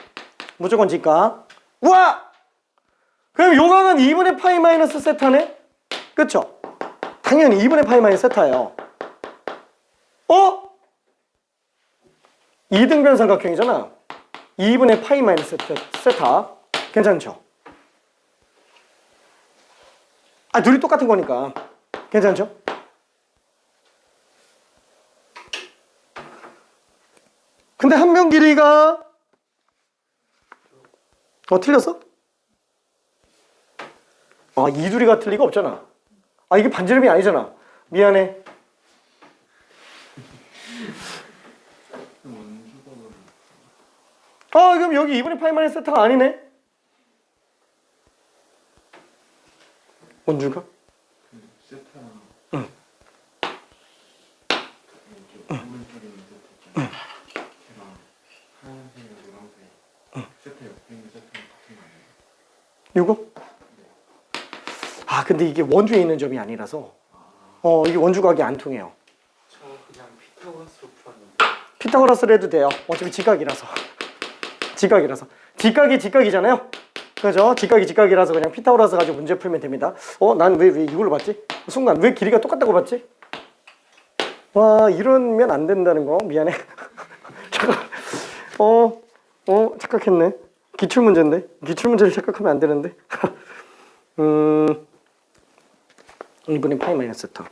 [SPEAKER 1] 무조건 직각. 우와! 그럼 요 각은 2분의 파이 마이너스 세타네? 그쵸? 당연히 2분의 파이 마이너스 세타예요. 2등변 삼각형이잖아. 2분의 파이 마이너스 세타. 괜찮죠? 둘이 똑같은 거니까. 괜찮죠? 근데 한 면 길이가 틀렸어? 이 둘이가 틀 리가 없잖아. 이게 반지름이 아니잖아. 미안해. 그럼 여기 2분의 파이 마이너스 세타가 아니네? 원주가?
[SPEAKER 2] 세타랑
[SPEAKER 1] 응.
[SPEAKER 2] 걔랑 하얀색이랑 노란색 세타 옆에 있는 세타랑 같은 거 아니에요?
[SPEAKER 1] 요거? 근데 이게 원주에 있는 점이 아니라서 이게 원주각이 안 통해요.
[SPEAKER 2] 저 그냥 피타고라스로 풀었는데.
[SPEAKER 1] 피타고라스로 해도 돼요. 어차피 직각이라서. 직각이잖아요. 그죠? 직각이라서 그냥 피타고라스 가지고 문제 풀면 됩니다. 난 왜 이걸로 봤지? 순간 왜 길이가 똑같다고 봤지? 와, 이러면 안 된다는 거. 미안해. 잠깐. 착각했네. 기출문제인데? 기출문제를 착각하면 안 되는데? 2분의 파이 마이너스 세타.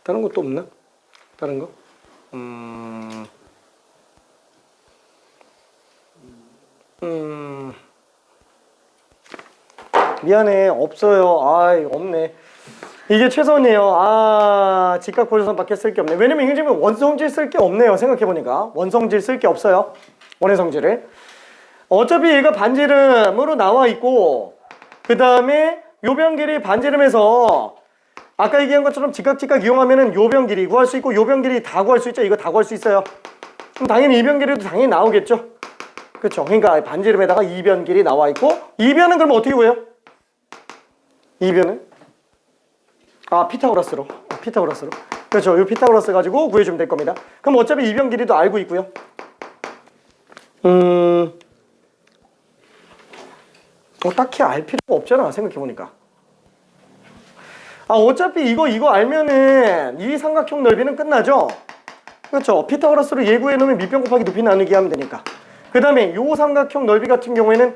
[SPEAKER 1] 다른 것도 없나? 다른 거? 미안해. 없어요. 없네. 이게 최선이에요. 직각 고조선밖에 쓸 게 없네. 왜냐면 이게 지금 원성질 쓸 게 없네요. 생각해보니까. 원성질 쓸 게 없어요. 원의 성질을. 어차피 얘가 반지름으로 나와 있고, 그 다음에 요변 길이 반지름에서 아까 얘기한 것처럼 직각 이용하면은 요변 길이 구할 수 있고 요변 길이 다 구할 수 있죠. 이거 다 구할 수 있어요. 그럼 당연히 이변 길이도 당연히 나오겠죠. 그렇죠. 그러니까 반지름에다가 이변 길이 나와 있고 이변은 그러면 어떻게 구해요? 이변은? 피타고라스로. 그렇죠. 이 피타고라스 가지고 구해주면 될 겁니다. 그럼 어차피 이변 길이도 알고 있고요. 딱히 알 필요가 없잖아. 생각해보니까. 어차피 이거 알면은 이 삼각형 넓이는 끝나죠? 그렇죠. 피타고라스로 예구해 놓으면 밑변 곱하기 높이 나누기 하면 되니까. 그 다음에 요 삼각형 넓이 같은 경우에는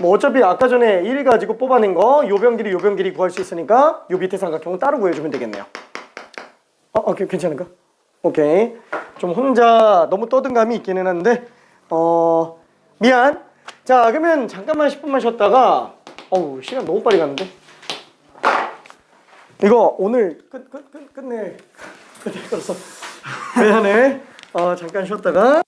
[SPEAKER 1] 뭐 어차피 아까 전에 1 가지고 뽑아낸 거 요변 길이 구할 수 있으니까 요 밑에 삼각형은 따로 구해주면 되겠네요. 오케이, 괜찮은가? 오케이. 좀 혼자 너무 떠든 감이 있기는 한데 미안. 자, 그러면 잠깐만 10분만 쉬었다가 시간 너무 빨리 갔는데 이거 오늘 끝내. 그래서 미안해. 잠깐 쉬었다가